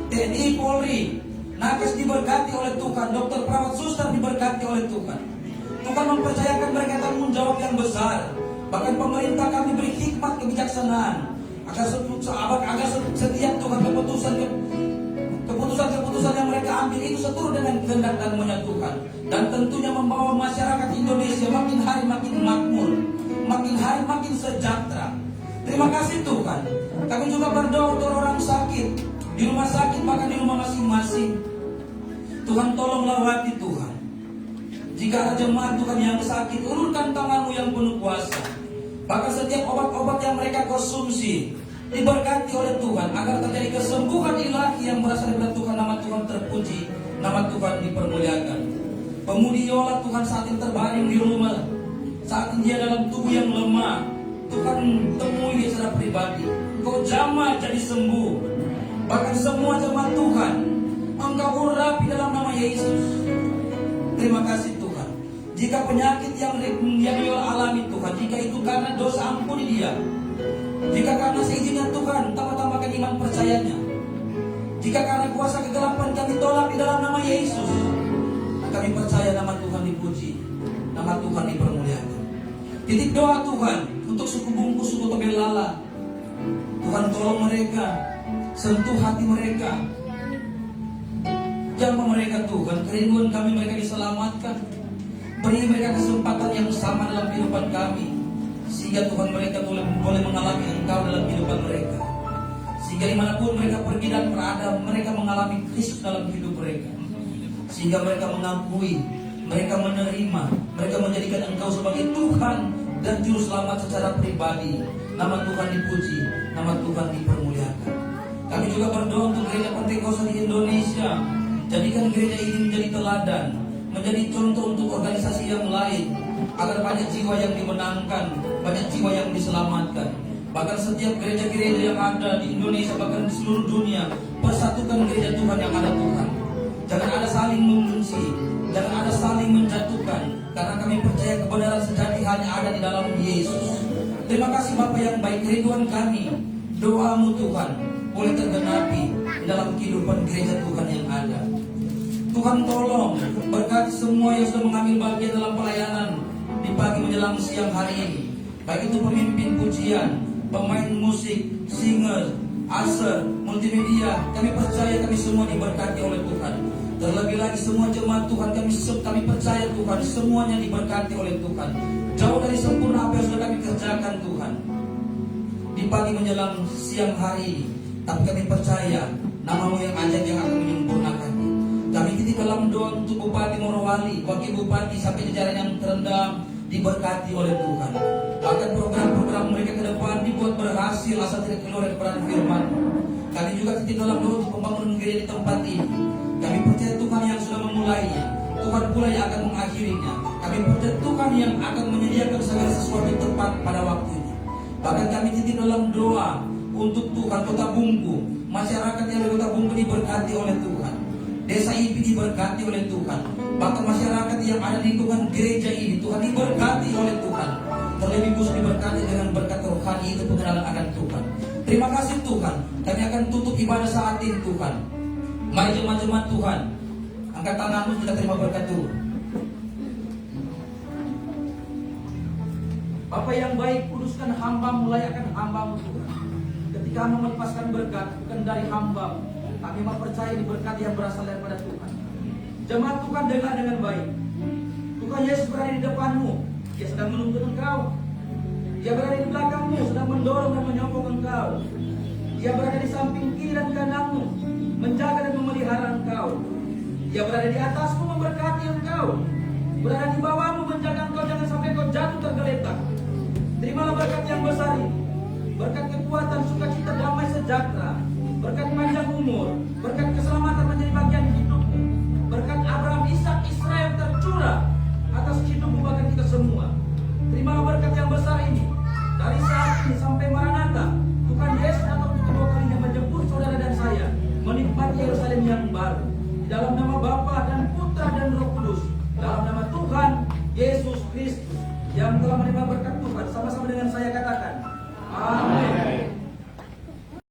TNI, Polri, nakes diberkati oleh Tuhan. Dokter, perawat, suster diberkati oleh Tuhan. Tuhan mempercayakan mereka tanggung jawab yang besar. Bahkan pemerintah kami beri hikmat kebijaksanaan agar setiap Tuhan keputusan yang mereka ambil itu seturut dengan kehendak dan maunya Tuhan. Dan tentunya membawa masyarakat Indonesia makin hari makin makmur, makin hari makin sejahtera. Terima kasih Tuhan. Kami juga berdoa untuk orang sakit di rumah sakit, bahkan di rumah masing-masing. Tuhan tolonglah hati Tuhan. Jika ada jemaat Tuhan yang sakit, ulurkan tangan-Mu yang penuh kuasa. Bahkan setiap obat-obat yang mereka konsumsi diberkati oleh Tuhan, agar terjadi kesembuhan ilahi yang berasal dari Tuhan. Nama Tuhan terpuji, nama Tuhan dipermuliakan. Pemudi Yola Tuhan saat ini terbaring di rumah, saat ini dia dalam tubuh yang lemah. Tuhan temui dia secara pribadi, Engkau jamah jadi sembuh. Bahkan semua jemaat Tuhan, Engkau urapi dalam nama Yesus. Terima kasih Tuhan. Jika penyakit yang dia alami Tuhan, jika itu karena dosa, ampuni dia. Jika karena seizinnya Tuhan, tambah-tambahkan iman percayanya. Jika karena kuasa kegelapan, kami tolak di dalam nama Yesus. Kami percaya nama Tuhan dipuji, nama Tuhan dipermuliakan. Titik doa Tuhan untuk suku Bungkus, suku Tobelala. Tuhan tolong mereka, sentuh hati mereka, jamah mereka Tuhan. Kerinduan kami mereka diselamatkan. Beri mereka kesempatan yang sama dalam kehidupan kami, sehingga Tuhan mereka boleh mengalami Engkau dalam kehidupan mereka. Sehingga dimanapun mereka pergi dan berada, mereka mengalami Kristus dalam hidup mereka. Sehingga mereka mengakui, mereka menerima, mereka menjadikan Engkau sebagai Tuhan dan Juru Selamat secara pribadi. Nama Tuhan dipuji, nama Tuhan dipermuliakan. Kami juga berdoa untuk gereja Pentekosta di Indonesia. Jadikan gereja ini menjadi teladan, menjadi contoh untuk organisasi yang lain, agar banyak jiwa yang dimenangkan, banyak jiwa yang diselamatkan. Bahkan setiap gereja-gereja yang ada di Indonesia, bahkan di seluruh dunia, persatukan gereja Tuhan yang ada Tuhan. Jangan ada saling membenci, jangan ada saling menjatuhkan, karena kami percaya kebenaran sejati hanya ada di dalam Yesus. Terima kasih Bapa yang baik. Kerinduan kami, doa-Mu Tuhan boleh tergenapi di dalam kehidupan gereja Tuhan yang ada. Tuhan tolong berkati semua yang sudah mengambil bagian dalam pelayanan di pagi menjelang siang hari ini. Baik itu pemimpin pujian, pemain musik, singer, usher, multimedia. Kami percaya kami semua diberkati oleh Tuhan. Terlebih lagi semua jemaat Tuhan, kami percaya Tuhan, semuanya diberkati oleh Tuhan. Jauh dari sempurna apa yang sudah kami kerjakan Tuhan di pagi menjelang siang hari ini, tapi kami percaya nama-Mu yang ajaib yang akan menyempurnakannya. Kami titip dalam doa untuk Bupati Morowali, Wakil Bupati sampai jajaran yang terendah diberkati oleh Tuhan. Bahkan program kasih yang asal tidak keluar dari kebenaran firman. Kami juga titip dalam doa untuk pembangunan gereja di tempat ini. Kami percaya Tuhan yang sudah memulainya, Tuhan pula yang akan mengakhirinya. Kami percaya Tuhan yang akan menyediakan segala sesuatu yang tepat pada waktunya. Bahkan kami titip dalam doa untuk Tuhan Kota Bungku, masyarakat yang di Kota Bungku diberkati oleh Tuhan, desa IP diberkati oleh Tuhan, bahkan masyarakat yang ada di lingkungan gereja ini Tuhan diberkati oleh Tuhan. Terlebih khusus diberkati dengan berkat rohani itu pengenalan akan Tuhan. Terima kasih Tuhan. Kami akan tutup ibadah saat ini Tuhan. Mari jemaat-jemaat Tuhan, angkat tanganmu, kita terima berkat Tuhan. Bapa yang baik, kuduskan hamba-Mu, layakkan hamba-Mu Tuhan. Ketika Mu melepaskan berkat bukan dari hamba-Mu, kami mempercayai ini berkat yang berasal daripada Tuhan. Jemaat Tuhan, dengar dengan baik. Tuhan Yesus berada di depan-Mu, Dia sedang menuntun engkau. Dia berada di belakang-Mu, sedang mendorong dan menyokong engkau. Dia berada di samping kiri dan kanan-Mu, menjaga dan memelihara engkau. Dia berada di atas-Mu, memberkati engkau. Berada di bawah-Mu, menjaga engkau jangan sampai kau jatuh tergeletak. Terimalah berkat yang besar ini. Berkat kekuatan, sukacita, damai sejahtera. Berkat panjang umur. Berkat keselamatan